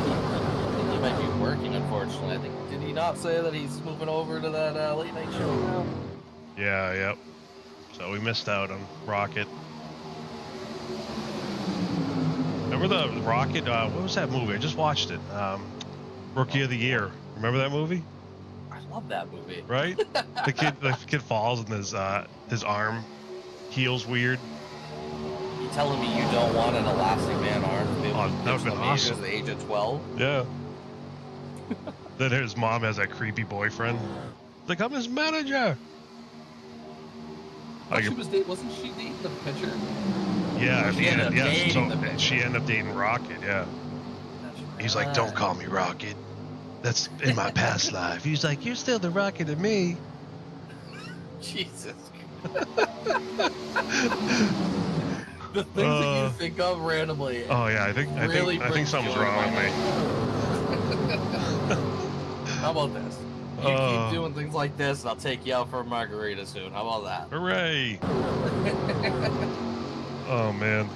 I think he might be working, unfortunately. I think, did he not say that he's moving over to that late night show now? Yeah, yep. So we missed out on Rocket. Remember the Rocket, what was that movie? I just watched it. Rookie of the Year. Remember that movie? I love that movie. Right? the kid falls and his arm heals weird. You telling me you don't want an elastic man arm to be able to That would've been awesome. at the age of 12? Yeah. Then his mom has that creepy boyfriend. Like, I'm his manager. Wasn't she dating the pitcher? Yeah, She ended up dating the pitcher. she ended up dating Rocket, yeah. He's like, don't call me Rocket. That's in my past life. He's like, you're still the Rocket to me. Jesus. The things that you think of randomly. Oh yeah, I think something's wrong with me. How about this? You keep doing things like this, and I'll take you out for a margarita soon. How about that? Hooray! Oh man.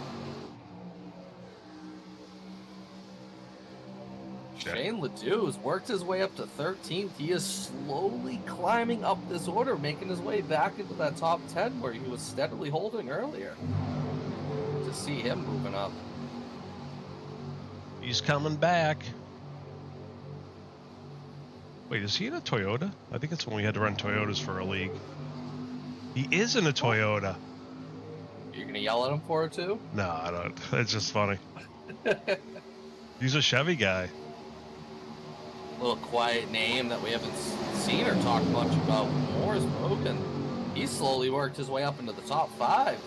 Shane Ledoux has worked his way up to 13th. He is slowly climbing up this order, making his way back into that top 10 where he was steadily holding earlier. To see him moving up. He's coming back. Wait, is he in a Toyota? I think it's when we had to run Toyotas for a league. He is in a Toyota. You're gonna yell at him for it too? No, I don't. It's just funny. He's a Chevy guy. Little quiet name that we haven't seen or talked much about. Morris Bogan. He's slowly worked his way up into the top 5.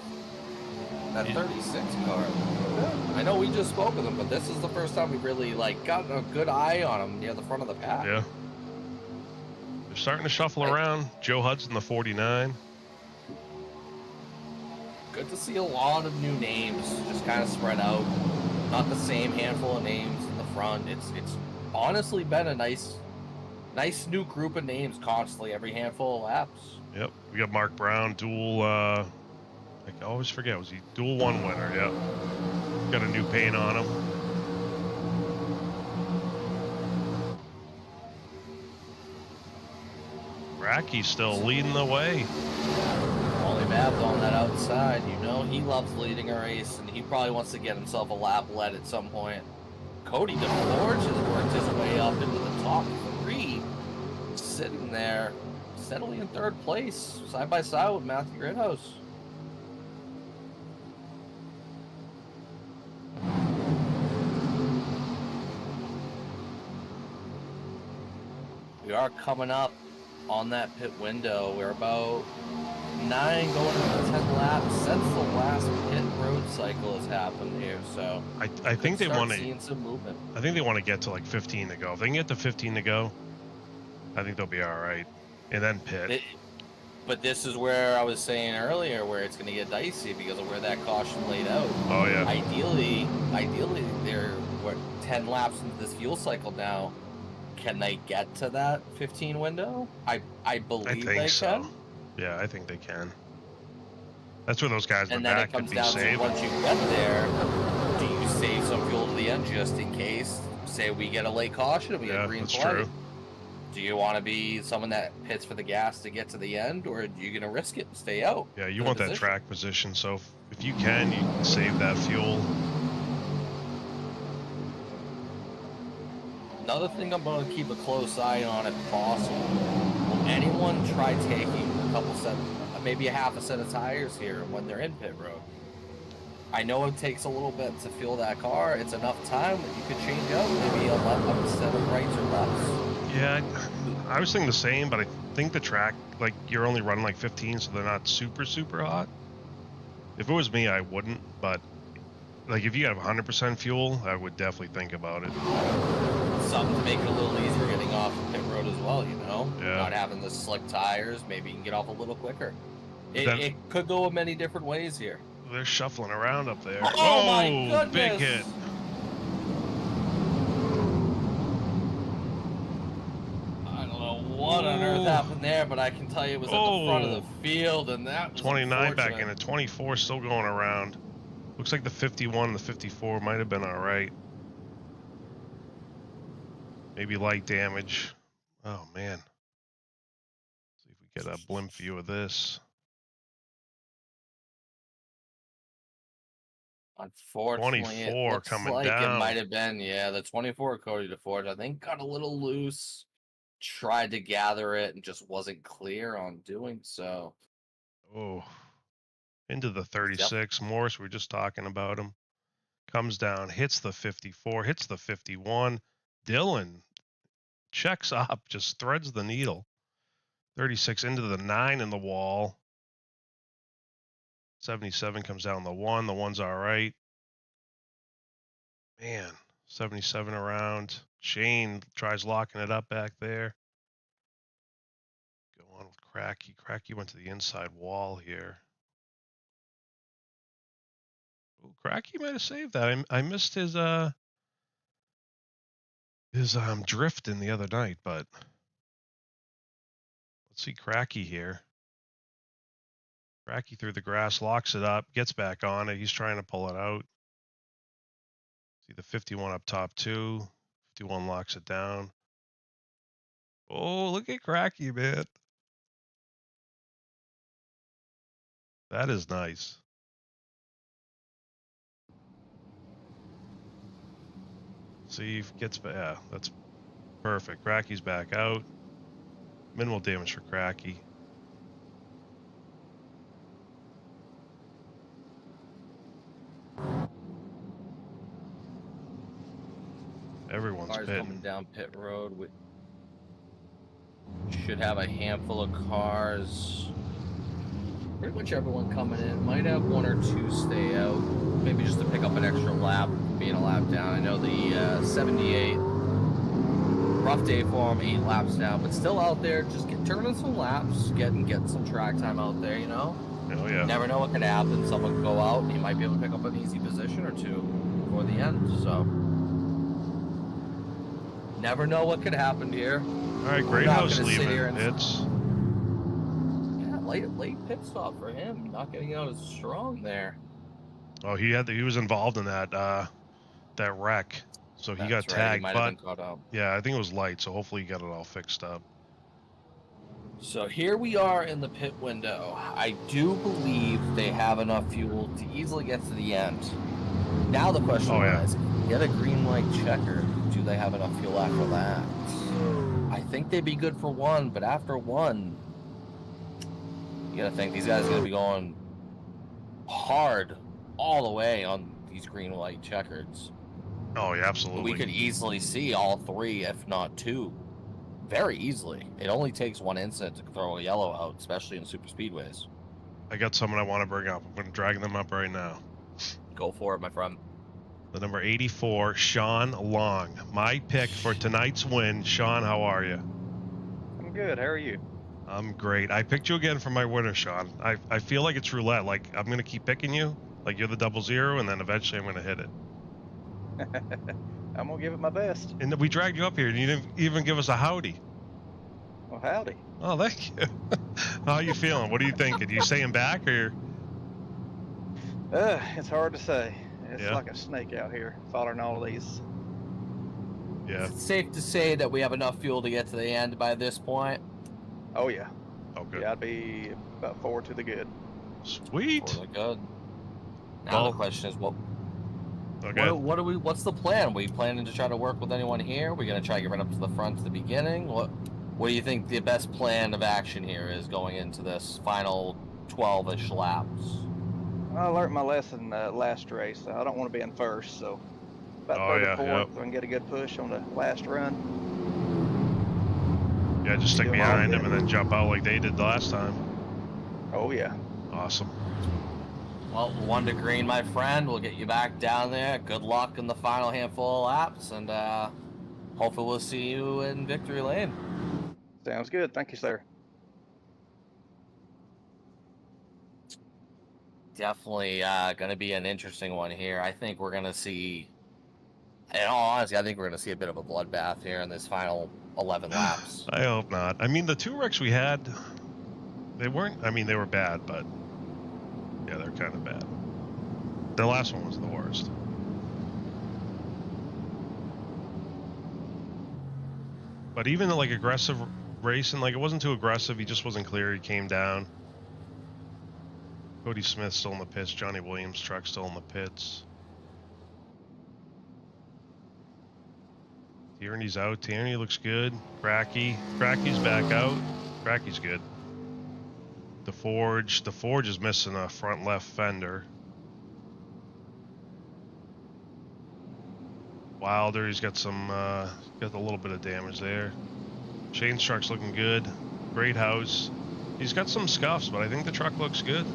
That 36 car. I know we just spoke with him, but this is the first time we've really gotten a good eye on him near the front of the pack. Yeah. They're starting to shuffle around. Joe Hudson, the 49. Good to see a lot of new names just kind of spread out. Not the same handful of names in the front. It's honestly been a nice new group of names constantly every handful of laps. Yep. We got Mark Brown, dual, I always forget, was he dual 1 winner? Yep. Got a new paint on him. Racky's still leading the way. Wally Babb's on that outside. You know, he loves leading a race, and he probably wants to get himself a lap led at some point. Cody DeForge has worked his way up into the top 3, sitting there steadily in 3rd place, side by side with Matthew Gridhouse. We are coming up on that pit window. We're about 9 going into 10 laps since the last pit road cycle has happened here. So I think they want to seeing some movement. I think they want to get to like 15 to go. If they can get to 15 to go, I think they'll be all right. And then pit. But this is where I was saying earlier, where it's going to get dicey because of where that caution laid out. Oh yeah. Ideally, they're 10 laps into this fuel cycle now. Can they get to that 15 window? I believe they so. can. Yeah, I think they can. That's where those guys in And the then back it comes could be down saved. to once you get there, do you save some fuel to the end just in case? Say we get a late caution, we get a green that's flag. true. Do you want to be someone that pits for the gas to get to the end, or are you going to risk it and stay out? Yeah, you want that track position. So if you can save that fuel. Another thing I'm going to keep a close eye on if possible. Will anyone try taking a couple set, maybe a half a set of tires here when they're in pit road? I know it takes a little bit to fuel that car. It's enough time that you could change out maybe a set of rights or lefts. Yeah, I was thinking the same, but I think the track, like, you're only running like 15, so they're not super, super hot. If it was me, I wouldn't, but like if you have 100% fuel, I would definitely think about it. Something to make it a little easier getting off the pit road as well, you know? Yeah. Not having the slick tires, maybe you can get off a little quicker. It could go in many different ways here. They're shuffling around up there. Oh my goodness! Big hit. I don't know what on earth happened there, but I can tell you it was at the front of the field, and that was 29 back in it. 24 still going around. Looks like the 51 and the 54 might have been all right. Maybe light damage. Oh, man. See if we get a blimp view of this. Unfortunately, 24 it looks coming like down. it might have been, yeah, the 24 Cody DeForge, I think, got a little loose, tried to gather it, and just wasn't clear on doing so. Oh, into the 36. Yep. Morris, we were just talking about him. Comes down, hits the 54, hits the 51. Dylan checks up, just threads the needle. 36 into the 9 in the wall. 77 comes down the 1. The 1's all right. Man, 77 around. Shane tries locking it up back there. Go on with Cracky. Cracky went to the inside wall here. Ooh, Cracky might have saved that. I missed his drifting the other night, but let's see Cracky here. Cracky through the grass, locks it up, gets back on it. He's trying to pull it out. See the 51 up top too. 51 locks it down. Oh, look at Cracky, man. That is nice. See if he gets back. Yeah, that's perfect. Cracky's back out. Minimal damage for Cracky. Everyone's cars pitting. Coming down pit road. We should have a handful of cars. Pretty much everyone coming in. Might have 1 or 2 stay out. Maybe just to pick up an extra lap, being a lap down. I know the 78 rough day for him, 8 laps down, but still out there, just turning some laps, getting some track time out there, you know? Oh, yeah. Never know what can happen. Someone could go out and he might be able to pick up an easy position or two before the end, so. Never know what could happen here. All right, Great House leaving. It's late pit stop for him. Not getting out as strong there. Oh, he was involved in that wreck, so he got tagged. He might have been caught up. Yeah, I think it was light, so hopefully he got it all fixed up. So here we are in the pit window. I do believe they have enough fuel to easily get to the end. Now the question is, get a green light checker. Do they have enough fuel after that? I think they'd be good for one, but after one, you gotta think these guys are gonna be going hard all the way on these green light checkers. Oh yeah, absolutely. We could easily see all 3, if not 2, very easily. It only takes one incident to throw a yellow out, especially in super speedways. I got someone I want to bring up. I'm going to drag them up right now. Go for it, my friend. The number 84, Sean Long. My pick for tonight's win. Sean, how are you? I'm good. How are you? I'm great. I picked you again for my winner, Sean. I feel like it's roulette. Like, I'm going to keep picking you. Like, you're the 00, and then eventually I'm going to hit it. I'm going to give it my best. And we dragged you up here, and you didn't even give us a howdy. Well, howdy. Oh, thank you. How are you feeling? What are you thinking? Are you staying back, or? It's hard to say. It's like a snake out here, following all of these. Yeah. Is it safe to say that we have enough fuel to get to the end by this point? Oh, yeah. Oh, good. Yeah, I'd be about 4 to the good. Sweet. Totally good. Now the question is, what's the plan? Are we planning to try to work with anyone here? Are we going to try to get right up to the front at the beginning? What do you think the best plan of action here is going into this final 12-ish laps? I learned my lesson last race. I don't want to be in first, so about 34th, I can get a good push on the last run. Yeah, just stick behind him and then jump out like they did last time. Oh, yeah. Awesome. Well, 1 to green, my friend. We'll get you back down there. Good luck in the final handful of laps, and hopefully we'll see you in victory lane. Sounds good. Thank you, sir. Definitely going to be an interesting one here. I think we're going to see, in all honesty, I think we're going to see a bit of a bloodbath here in this final 11 laps. I hope not. I mean, the 2 wrecks we had, they weren't, I mean, they were bad, but yeah, they're kind of bad. The last one was the worst. But even like aggressive racing, like it wasn't too aggressive. He just wasn't clear. He came down. Cody Smith still in the pits. Johnny Williams' truck still in the pits. Tierney's out. Tierney looks good. Cracky's back out. Cracky's good. The Forge is missing a front left fender. Wilder, he's got some, got a little bit of damage there. Shane's truck's looking good. Great House. He's got some scuffs, but I think the truck looks good.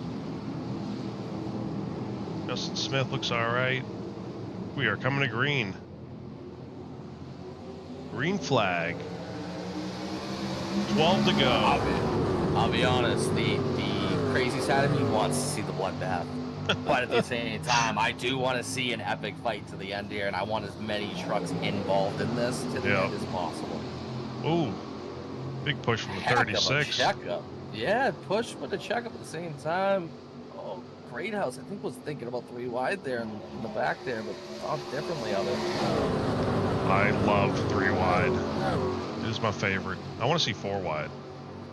Justin Smith looks all right. We are coming to green. Green flag. 12 to go. I'll be honest, the crazy side of me wants to see the bloodbath. But at the same time, I do want to see an epic fight to the end here, and I want as many trucks involved in this to the end as possible. Ooh, big push from the 36. Checkup. Yeah, push, but a checkup at the same time. Oh, Great House, I think was thinking about 3 wide there in the back there, but thought differently of it. I love 3 wide. It is my favorite. I want to see 4 wide.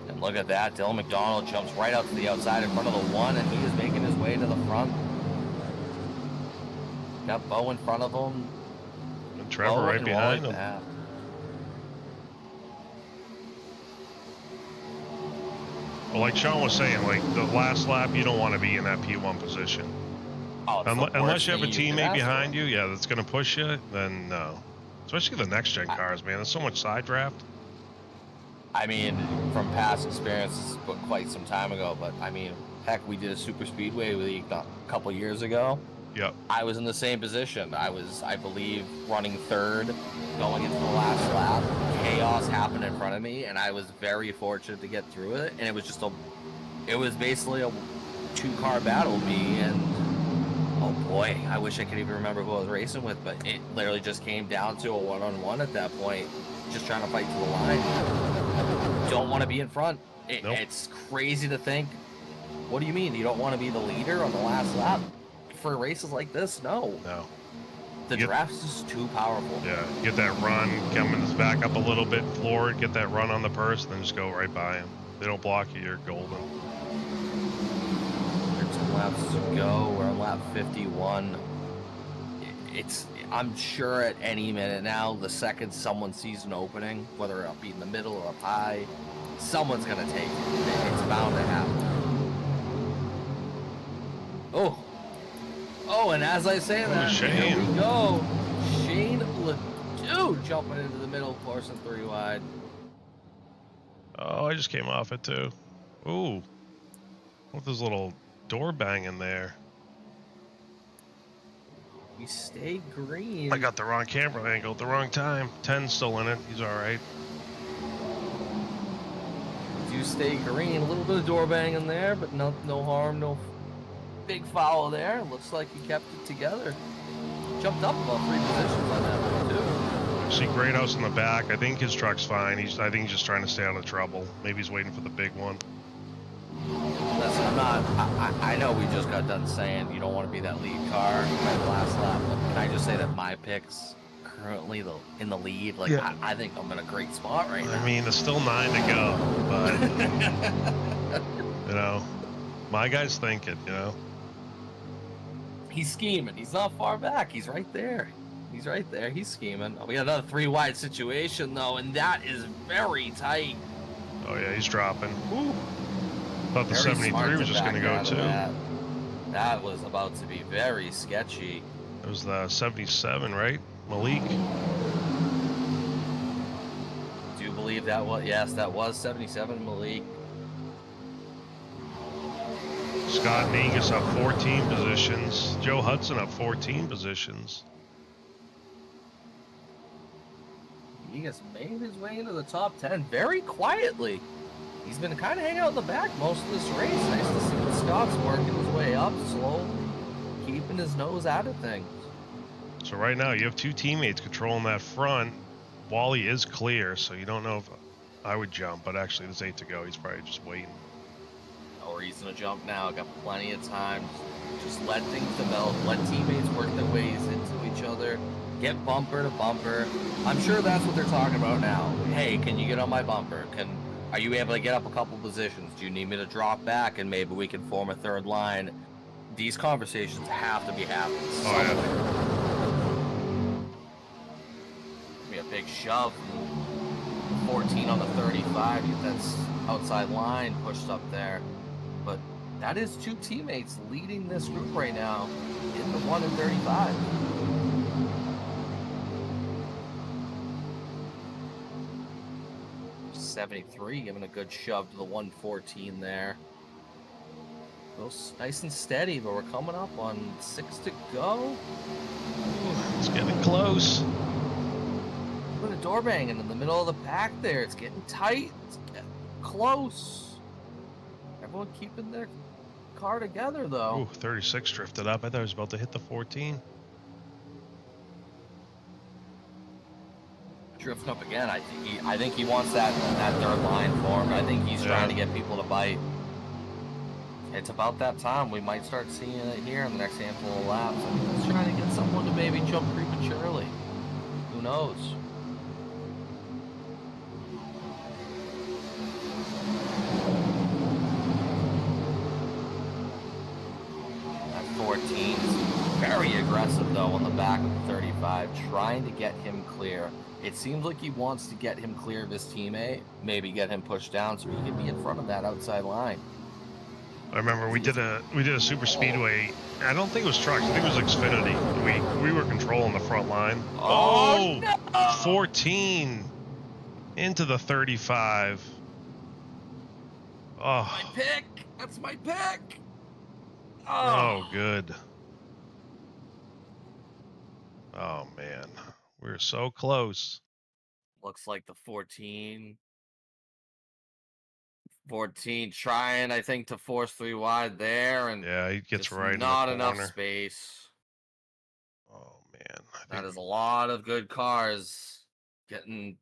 And look at that, Dylan McDonald jumps right out to the outside in front of the 1, and he is making his way to the front. Got Bo in front of him. And Trevor right behind him. That. Well, like Sean was saying, like the last lap, you don't want to be in that P1 position. Oh, unless you have a teammate behind you, yeah, that's going to push you, then no. Especially the next-gen cars, man. There's so much side draft. I mean, from past experiences, quite some time ago, but I mean, heck, we did a super speedway league a couple years ago. Yep. I was in the same position. I was, I believe, running third, going into the last lap. Chaos happened in front of me, and I was very fortunate to get through it. And it was just it was basically a 2-car battle, me and, oh boy, I wish I could even remember who I was racing with, but it literally just came down to a one-on-one at that point, just trying to fight to the line. Don't want to be in front. Nope. It's crazy to think. What do you mean? You don't want to be the leader on the last lap? For races like this, no. No. The draft's just too powerful. Yeah, get that run, coming back up a little bit forward, get that run on the purse, then just go right by him. They don't block you, you're golden. There's 2 laps to go. We're on lap 51. I'm sure at any minute now, the second someone sees an opening, whether it be in the middle or up high, someone's gonna take it. It's bound to happen. Oh, and as I say that, here we go. Shane Ledoux jumping into the middle, coursing 3 wide. Oh, I just came off it too. Ooh, with this little door bang in there. We stay green. I got the wrong camera angle at the wrong time. 10's still in it. He's all right. Do stay green. A little bit of door bang in there, but no harm, no big foul there. Looks like he kept it together. Jumped up about 3 positions on that one too. See Greathouse in the back. I think his truck's fine. I think he's just trying to stay out of trouble. Maybe he's waiting for the big one. Listen, I know we just got done saying you don't want to be that lead car by the last lap, but can I just say that my pick's currently in the lead? Like, yeah. I think I'm in a great spot right now. I mean, there's still 9 to go, but you know, my guy's thinking, you know. He's scheming. He's not far back. He's right there. He's right there. He's scheming. We got another 3 wide situation though, and that is very tight. Oh yeah, he's dropping. Woo. Thought the 73 was just going to go too. That was about to be very sketchy. It was the 77, right? Malik. Do you believe that was? Yes, that was 77 Malik. Scott Negus up 14 positions. Joe Hudson up 14 positions. Negus made his way into the top 10 very quietly. He's been kind of hanging out in the back most of this race. Nice to see that Scott's working his way up slowly, keeping his nose out of things. So right now you have 2 teammates controlling that front. Wally is clear, so you don't know if I would jump, but actually there's 8 to go. He's probably just waiting. No reason to jump now. Got plenty of time. Just let things develop. Let teammates work their ways into each other. Get bumper to bumper. I'm sure that's what they're talking about now. Hey, can you get on my bumper? Are you able to get up a couple positions? Do you need me to drop back and maybe we can form a 3rd line? These conversations have to be happening. Be a big shove. 14 on the 35. That's outside line pushed up there. But that is 2 teammates leading this group right now in the 1 and 35. .73 giving a good shove to the 114 there. Goes nice and steady, but we're coming up on 6 to go. It's getting close. Put a door banging in the middle of the pack there. It's getting tight. It's getting close. Everyone keeping their car together though. Ooh, 36 drifted up. I thought he was about to hit the 14. Drifting up again. I think he wants that 3rd line formed. I think he's trying to get people to bite. It's about that time. We might start seeing it here in the next handful of laps. He's trying to get someone to maybe jump prematurely. Who knows? That 14 is very aggressive though on the back of the 35, trying to get him clear. It seems like he wants to get him clear of his teammate, maybe get him pushed down so he can be in front of that outside line. I remember we did a super speedway. I don't think it was trucks. I think it was Xfinity. We were controlling the front line. Oh no! 14 into the 35. Oh. My pick. That's my pick. Oh, good. We're so close. Looks like the 14 trying, I think, to force 3 wide there, and Yeah, he gets just right not in the enough corner. space. Oh man, That is a lot of good cars getting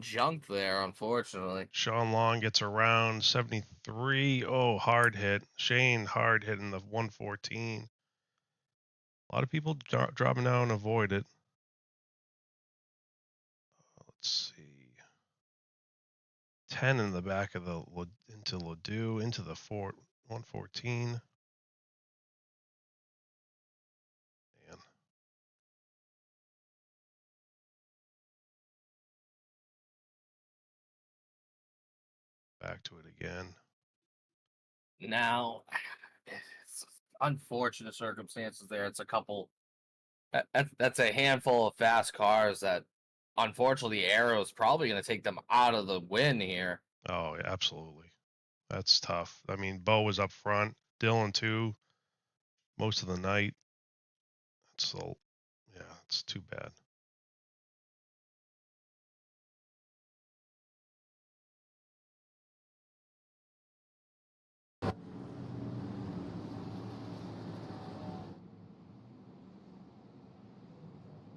junked there, unfortunately. Sean Long gets around 73. Oh, hard hit. Shane hard hit in the 114. A lot of people dropping down and avoid it. Let's see. 10 in the back of the into Ledoux, into the 114. Man. Back to it again. Now, it's unfortunate circumstances there. It's a couple. That's a handful of fast cars that, unfortunately, the arrow is probably going to take them out of the win here. Oh, yeah, absolutely. That's tough. I mean, Bo was up front. Dylan too. Most of the night. So, yeah, it's too bad.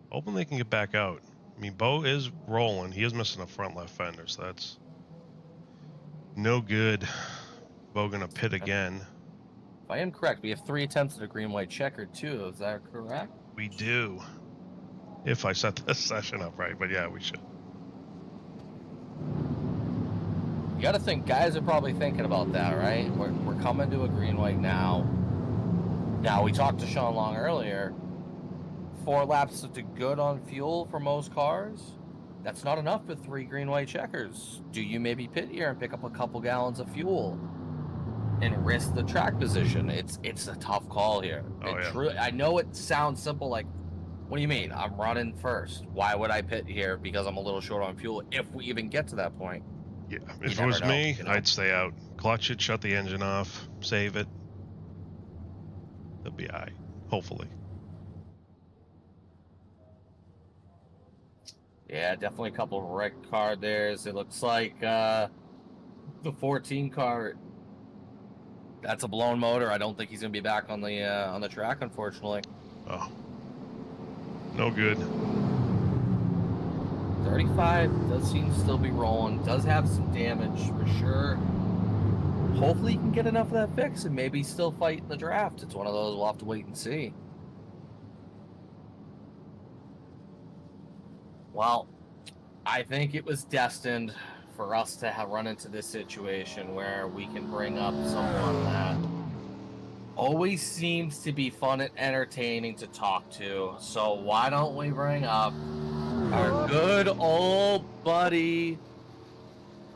Hoping they can get back out. I mean, Bo is rolling. He is missing a front left fender, so that's no good. Bo gonna pit again. If I am correct, we have 3 attempts at a green-white checker too. Is that correct? We do. If I set this session up right, but yeah, we should. You got to think, guys are probably thinking about that, right? We're coming to a green-white now. Now, we talked to Sean Long earlier. 4 laps to good on fuel for most cars. That's not enough for 3 green-white checkers. Do you maybe pit here and pick up a couple gallons of fuel and risk the track position? It's a tough call here. Oh, yeah. I know it sounds simple, like, what do you mean? I'm running first. Why would I pit here because I'm a little short on fuel if we even get to that point? Yeah, if it was me, I'd stay out. Clutch it, shut the engine off, save it. They'll be all right, hopefully. Yeah, definitely a couple of wreck car there's. It looks like the 14 car. That's a blown motor. I don't think he's gonna be back on the track, unfortunately. Oh, no good. 35 does seem to still be rolling. Does have some damage for sure. Hopefully, he can get enough of that fix and maybe still fight in the draft. It's one of those we'll have to wait and see. Well, I think it was destined for us to have run into this situation where we can bring up someone that always seems to be fun and entertaining to talk to. So why don't we bring up our good old buddy,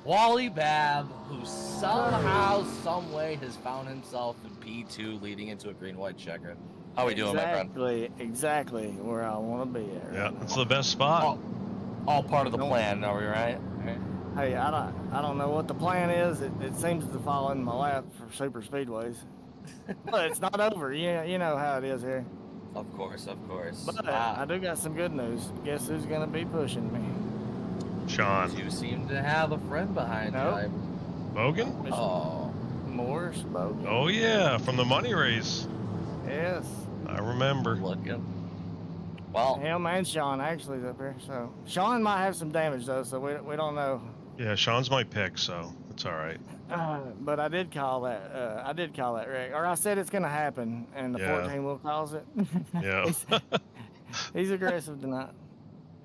Wally Babb, who somehow, some way has found himself in P2 leading into a green-white checker. How are we doing, my friend? Exactly where I want to be at. Yeah, right it's now. the best spot. All part of the plan, are we right? Hey, I don't know what the plan is. It seems to fall in my lap for super speedways. But it's not over. You know how it is here. Of course. But I do got some good news. Guess who's going to be pushing me? Sean. You seem to have a friend behind you. Bogan? Oh. Morris Bogan. Oh, yeah, from the money race. Yes. I remember. Looking. Well, him and Sean actually is up here. So Sean might have some damage though, so we don't know. Yeah, Sean's my pick, so it's all right. But I did call that. Rick, or I said it's gonna happen, and the 14 will cause it. Yeah. he's aggressive tonight.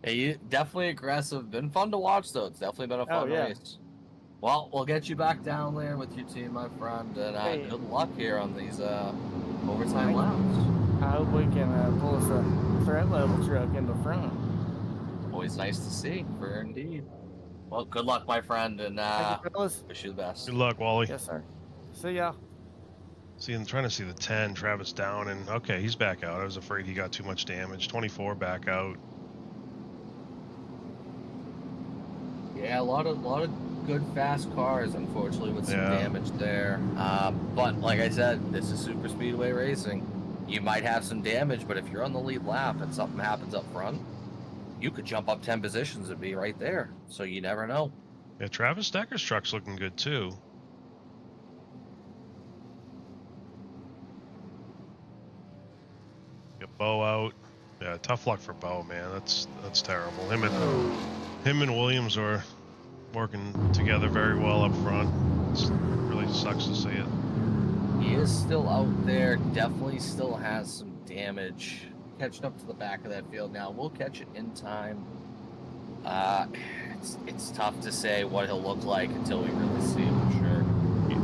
Hey, definitely aggressive. Been fun to watch though. It's definitely been a fun race. Well, we'll get you back down there with your team, my friend, and good luck here on these overtime laps. I hope we can pull us a threat level truck in the front. Always nice to see, for indeed. Well, good luck, my friend, and wish you the best. Good luck, Wally. Yes, sir. See y'all. See, I'm trying to see the 10, Travis down, and okay, he's back out. I was afraid he got too much damage. 24 back out. Yeah, a lot of good fast cars, unfortunately, with some damage there. But like I said, this is super speedway racing. You might have some damage, but if you're on the lead lap and something happens up front, you could jump up 10 positions and be right there. So you never know. Yeah, Travis Decker's truck's looking good too. Get Bo out. Yeah, tough luck for Bo, man. That's terrible. Him and Williams are working together very well up front. It really sucks to see it. He is still out there. Definitely still has some damage. Catching up to the back of that field now. We'll catch it in time. It's tough to say what he'll look like until we really see him for sure.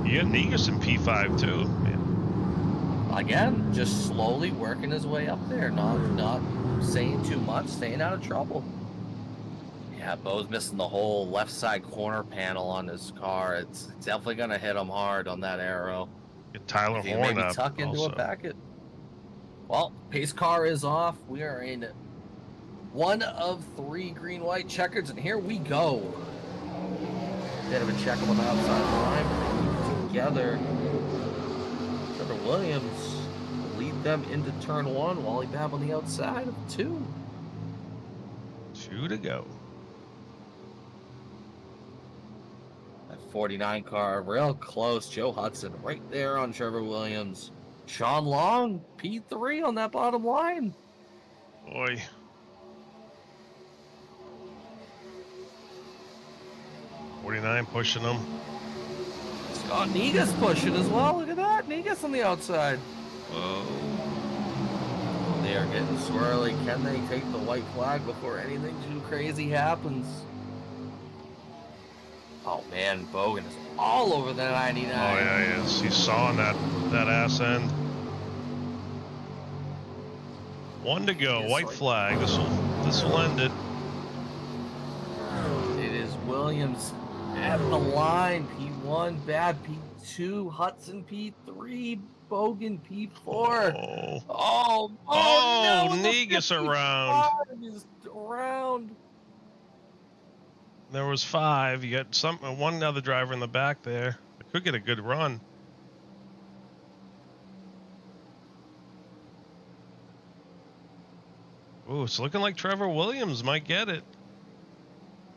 Yeah, Negus in P5 too, man. Again, just slowly working his way up there. Not saying too much, staying out of trouble. Yeah, Bo's missing the whole left side corner panel on his car. It's definitely gonna hit him hard on that arrow. Get Tyler Horn maybe up tuck into also. a packet. Well, pace car is off. We are in one of 3 green-white checkers, and here we go. Bit of a check on the outside line. Together, Trevor Williams will lead them into turn 1. Wally Babb on the outside of 2. 2 to go. That 49 car, real close. Joe Hudson right there on Trevor Williams. Sean Long, P3 on that bottom line. Boy. .49 pushing them. Scott Negus pushing as well. Look at that. Negus on the outside. Whoa. They are getting swirly. Can they take the white flag before anything too crazy happens? Oh man, Bogan is all over the 99. Oh yeah, he is. He's sawing that ass end. 1 to go. Yes, White flag. This will end it. It is Williams at the line. P1, Bad P2, Hudson P3, Bogan P4. Oh, Negus around. Around. There was 5. You got one other driver in the back there. It could get a good run. Ooh, it's looking like Trevor Williams might get it.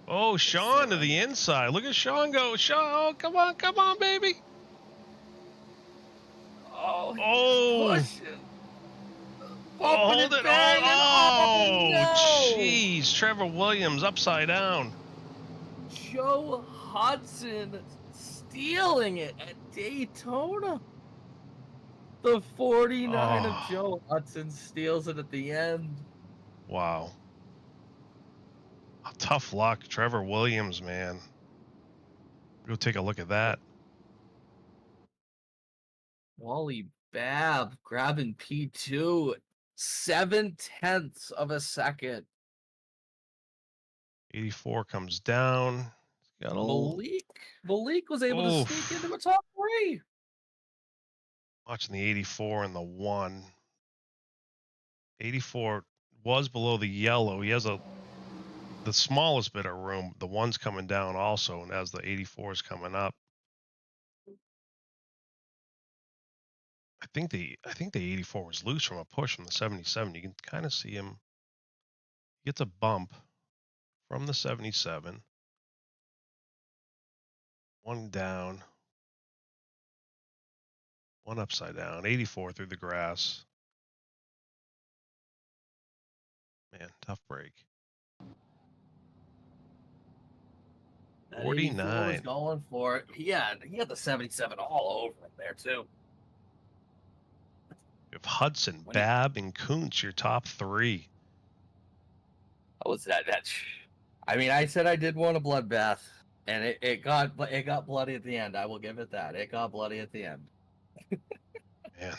Oh, Sean to the inside. Look at Sean go. Sean, oh, come on, baby. Oh. Hold it. Oh, jeez. Trevor Williams upside down. Joe Hudson stealing it at Daytona. The 49 of Joe Hudson steals it at the end. Wow. Tough luck, Trevor Williams, man. Go take a look at that. Wally Babb grabbing P2, 0.7 of a second. 84 comes down. Got a Malik was able to sneak into the top 3. Watching the 84 and the 1. 84 was below the yellow. He has the smallest bit of room. The 1's coming down also, and as the 84 is coming up. I think the 84 was loose from a push from the 77. You can kind of see him. He gets a bump from the 77. 1 down. 1 upside down. 84 through the grass. Man, tough break. 49 was going for it. He had the 77 all over him there too. If Hudson, Babb, and Kuntz, your top 3. What was that? I mean, I said I did want a bloodbath, and it got bloody at the end. I will give it that. It got bloody at the end. Man,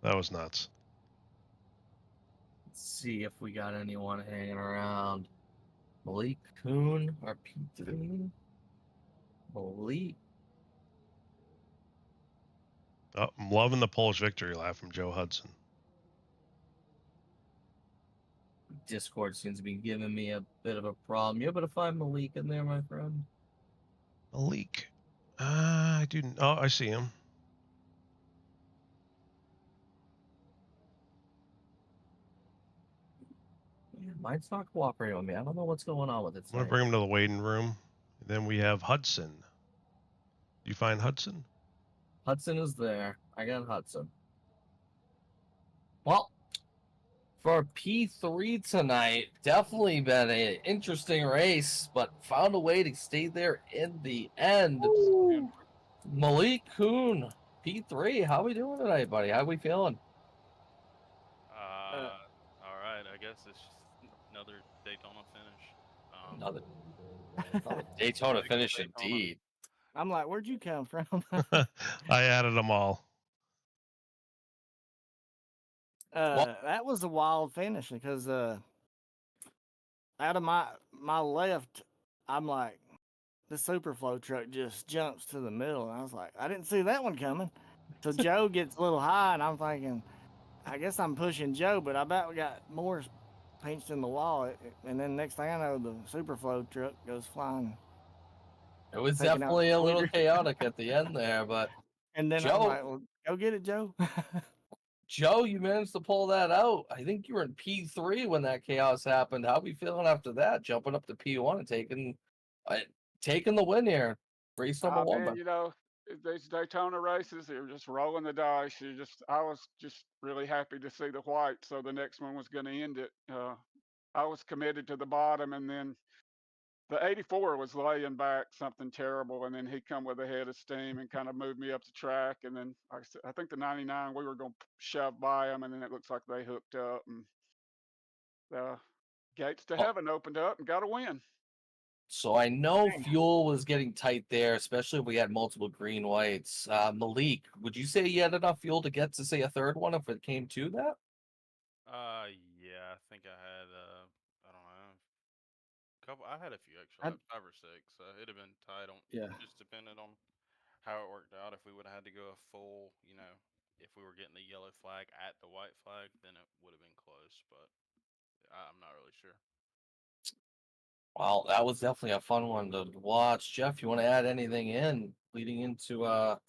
that was nuts. Let's see if we got anyone hanging around. Malik Kuhn, our P3. Malik. Oh, I'm loving the Polish victory lap from Joe Hudson. Discord seems to be giving me a bit of a problem. You able to find Malik in there, my friend? Malik. I do. Oh, I see him. Mine's not cooperating with me. I don't know what's going on with it. I'm going to bring him to the waiting room. And then we have Hudson. You find Hudson? Hudson is there. I got Hudson. Well, for P3 tonight, definitely been an interesting race, but found a way to stay there in the end. Ooh. Malik Kuhn, P3, how we doing tonight, buddy? How we feeling? All right, I guess it's just another Daytona finish. Another Daytona finish Daytona. indeed. I'm like, where'd you come from? I added them all. That was a wild finish because out of my left, I'm like, the Superflow truck just jumps to the middle, and I was like, I didn't see that one coming. So Joe gets a little high, and I'm thinking, I guess I'm pushing Joe, but I bet we got more pinched in the wall. And then next thing I know, the Superflow truck goes flying. It was definitely a little chaotic at the end there, but and then Joe, I'm like, well, go get it, Joe. Joe, you managed to pull that out. I think you were in P3 when that chaos happened. How we feeling after that? Jumping up to P1 and taking the win here. Race number one. Man, you know, these Daytona races, they were just rolling the dice. I was just really happy to see the white, so the next one was going to end it. I was committed to the bottom, and then the 84 was laying back something terrible, and then he come with a head of steam and kind of moved me up the track. And then I think the 99, we were going to shove by him, and then it looks like they hooked up, and the gates to heaven opened up and got a win. So I know fuel was getting tight there, especially if we had multiple green whites. Malik, would you say you had enough fuel to get to say a third one if it came to that? Yeah, I think I had I don't know, I had a few extra, like 5 or 6. It'd have been tight on. Yeah. Just depended on how it worked out. If we would have had to go a full, if we were getting the yellow flag at the white flag, then it would have been close. But I'm not really sure. Well, that was definitely a fun one to watch. Jeff, you want to add anything in leading into the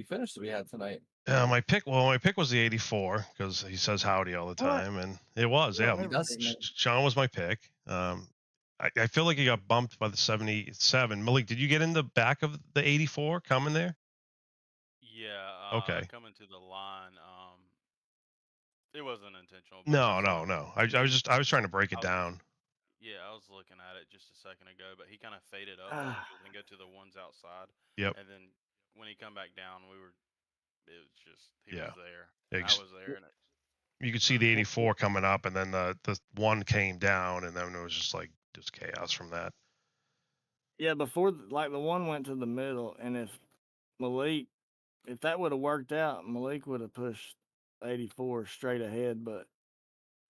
finish that we had tonight? My pick was the 84 because he says howdy all the time, and it was. Yeah, Sean was my pick. I feel like he got bumped by the 77. Malik, did you get in the back of the 84 coming there? Yeah. Okay. Coming to the line, it wasn't intentional. No. I was trying to break it down. Yeah, I was looking at it just a second ago, but he kind of faded up and go to the ones outside. Yep. And then when he come back down, it was just he Yeah. was there. I was there, and you could see the 84 coming up, and then the one came down, and then it was just chaos from that. Yeah, before the one went to the middle, and if that would have worked out, Malik would have pushed 84 straight ahead, but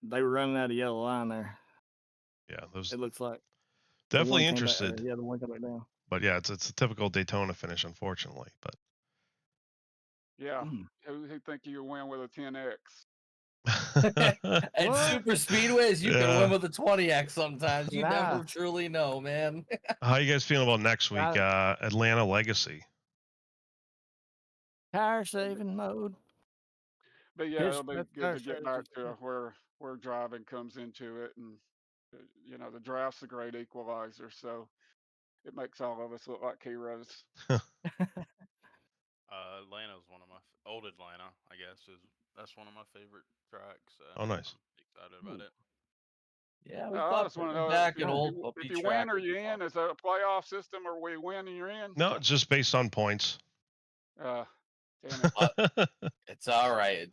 they were running out of yellow line there. Yeah, it looks like definitely interested. The one came back down. But yeah, it's a typical Daytona finish, unfortunately. But yeah, who think you win with a 10X? And super speedways, you can win with a 20X sometimes. You never truly know, man. How you guys feeling about next week? Atlanta Legacy. Tire saving mode. But yeah, it'll be good to get back to where driving comes into it, and the draft's a great equalizer, so it makes all of us look like heroes. Atlanta's one of my old Atlanta, I guess, that's one of my favorite tracks. Oh, nice. I'm excited about it. Yeah, we thought back in old. If you win, are you in? Is that a playoff system, or we win and you're in? No, it's just based on points. Damn it. It's all right.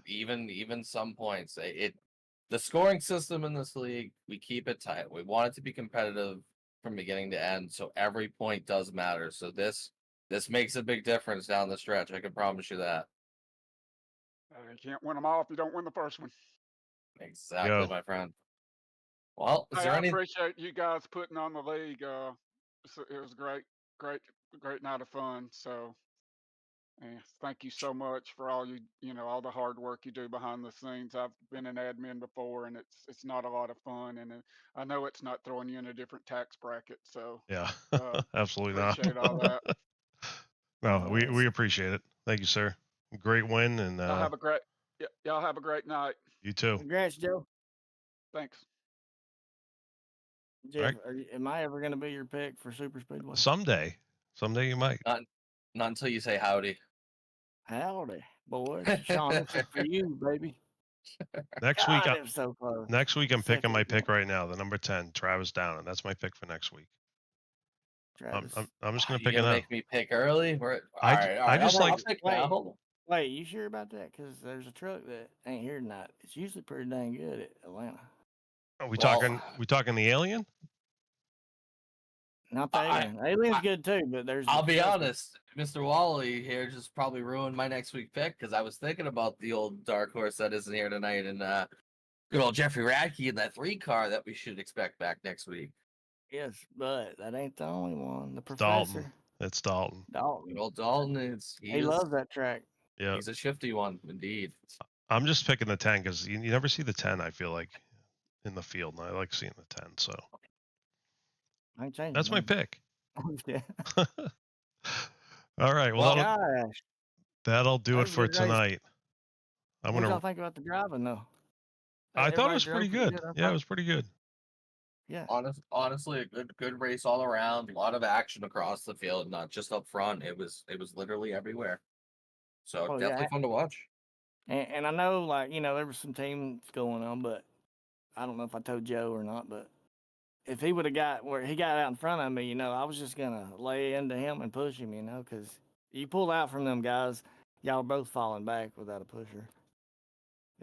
Even some points. The scoring system in this league, we keep it tight. We want it to be competitive from beginning to end, so every point does matter. So this makes a big difference down the stretch. I can promise you that. You can't win them all if you don't win the first one. Exactly, my friend. Well, I appreciate you guys putting on the league. It was great night of fun. So, thank you so much for all all the hard work you do behind the scenes. I've been an admin before, and it's not a lot of fun, and I know it's not throwing you in a different tax bracket. So yeah, absolutely appreciate all that. No, we appreciate it. Thank you, sir. Great win, and y'all have a great night. You too. Congrats, Joe. Thanks. Jeff, am I ever going to be your pick for Super Speedway? Someday you might. Not until you say howdy. Howdy, boys. Sean, this is for you, baby. Next God, week, it was so close. Next week, I'm picking my Second pick right now, the number 10, Travis Downing. That's my pick for next week. Travis. I'm just gonna You pick it gonna now. make me pick early? All I right. just I'll like. pick now. Hold on. Wait, you sure about that? Because there's a truck that ain't here tonight. It's usually pretty dang good at Atlanta. Are we Well, talking the Alien? Not the Alien. Alien's good too, but there's. I'll be honest, Mr. Wally here just probably ruined my next week pick because I was thinking about the old dark horse that isn't here tonight and good old Jeffrey Radke in that 3 car that we should expect back next week. Yes, but that ain't the only one. The professor. Dalton. It's Dalton. Good old Dalton he loves that track. Yeah. He's a shifty one, indeed. I'm just picking the 10 because you never see the 10, I feel like, in the field. And I like seeing the 10, so. That's my pick. Yeah. All right. Well, that'll do it for a great tonight. What y'all think about the driving, though? I thought it was pretty good. Yeah, it was pretty good. Yeah. Honestly, a good race all around. A lot of action across the field, not just up front. It was literally everywhere. So definitely fun to watch. And I know, like, you know, there was some teams going on, but I don't know if I told Joe or not, but if he would have got where he got out in front of me, you know, I was just going to lay into him and push him, you know, because you pull out from them guys, y'all are both falling back without a pusher.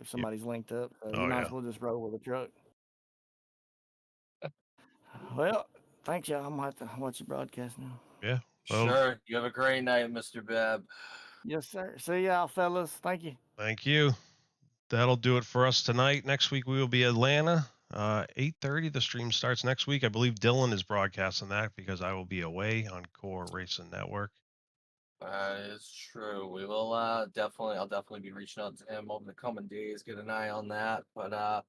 If somebody's linked up, so you might as well just roll with the truck. Well, thanks, y'all. I'm going to have to watch the broadcast now. Yeah. Well, sure. You have a great night, Mr. Bebb. Yes, sir. See y'all, fellas. Thank you. Thank you. That'll do it for us tonight. Next week we will be Atlanta. 8:30. The stream starts next week. I believe Dylan is broadcasting that because I will be away on Core Racing Network. That is true. We will I'll definitely be reaching out to him over the coming days. Get an eye on that. But I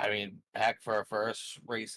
mean, heck, for our first race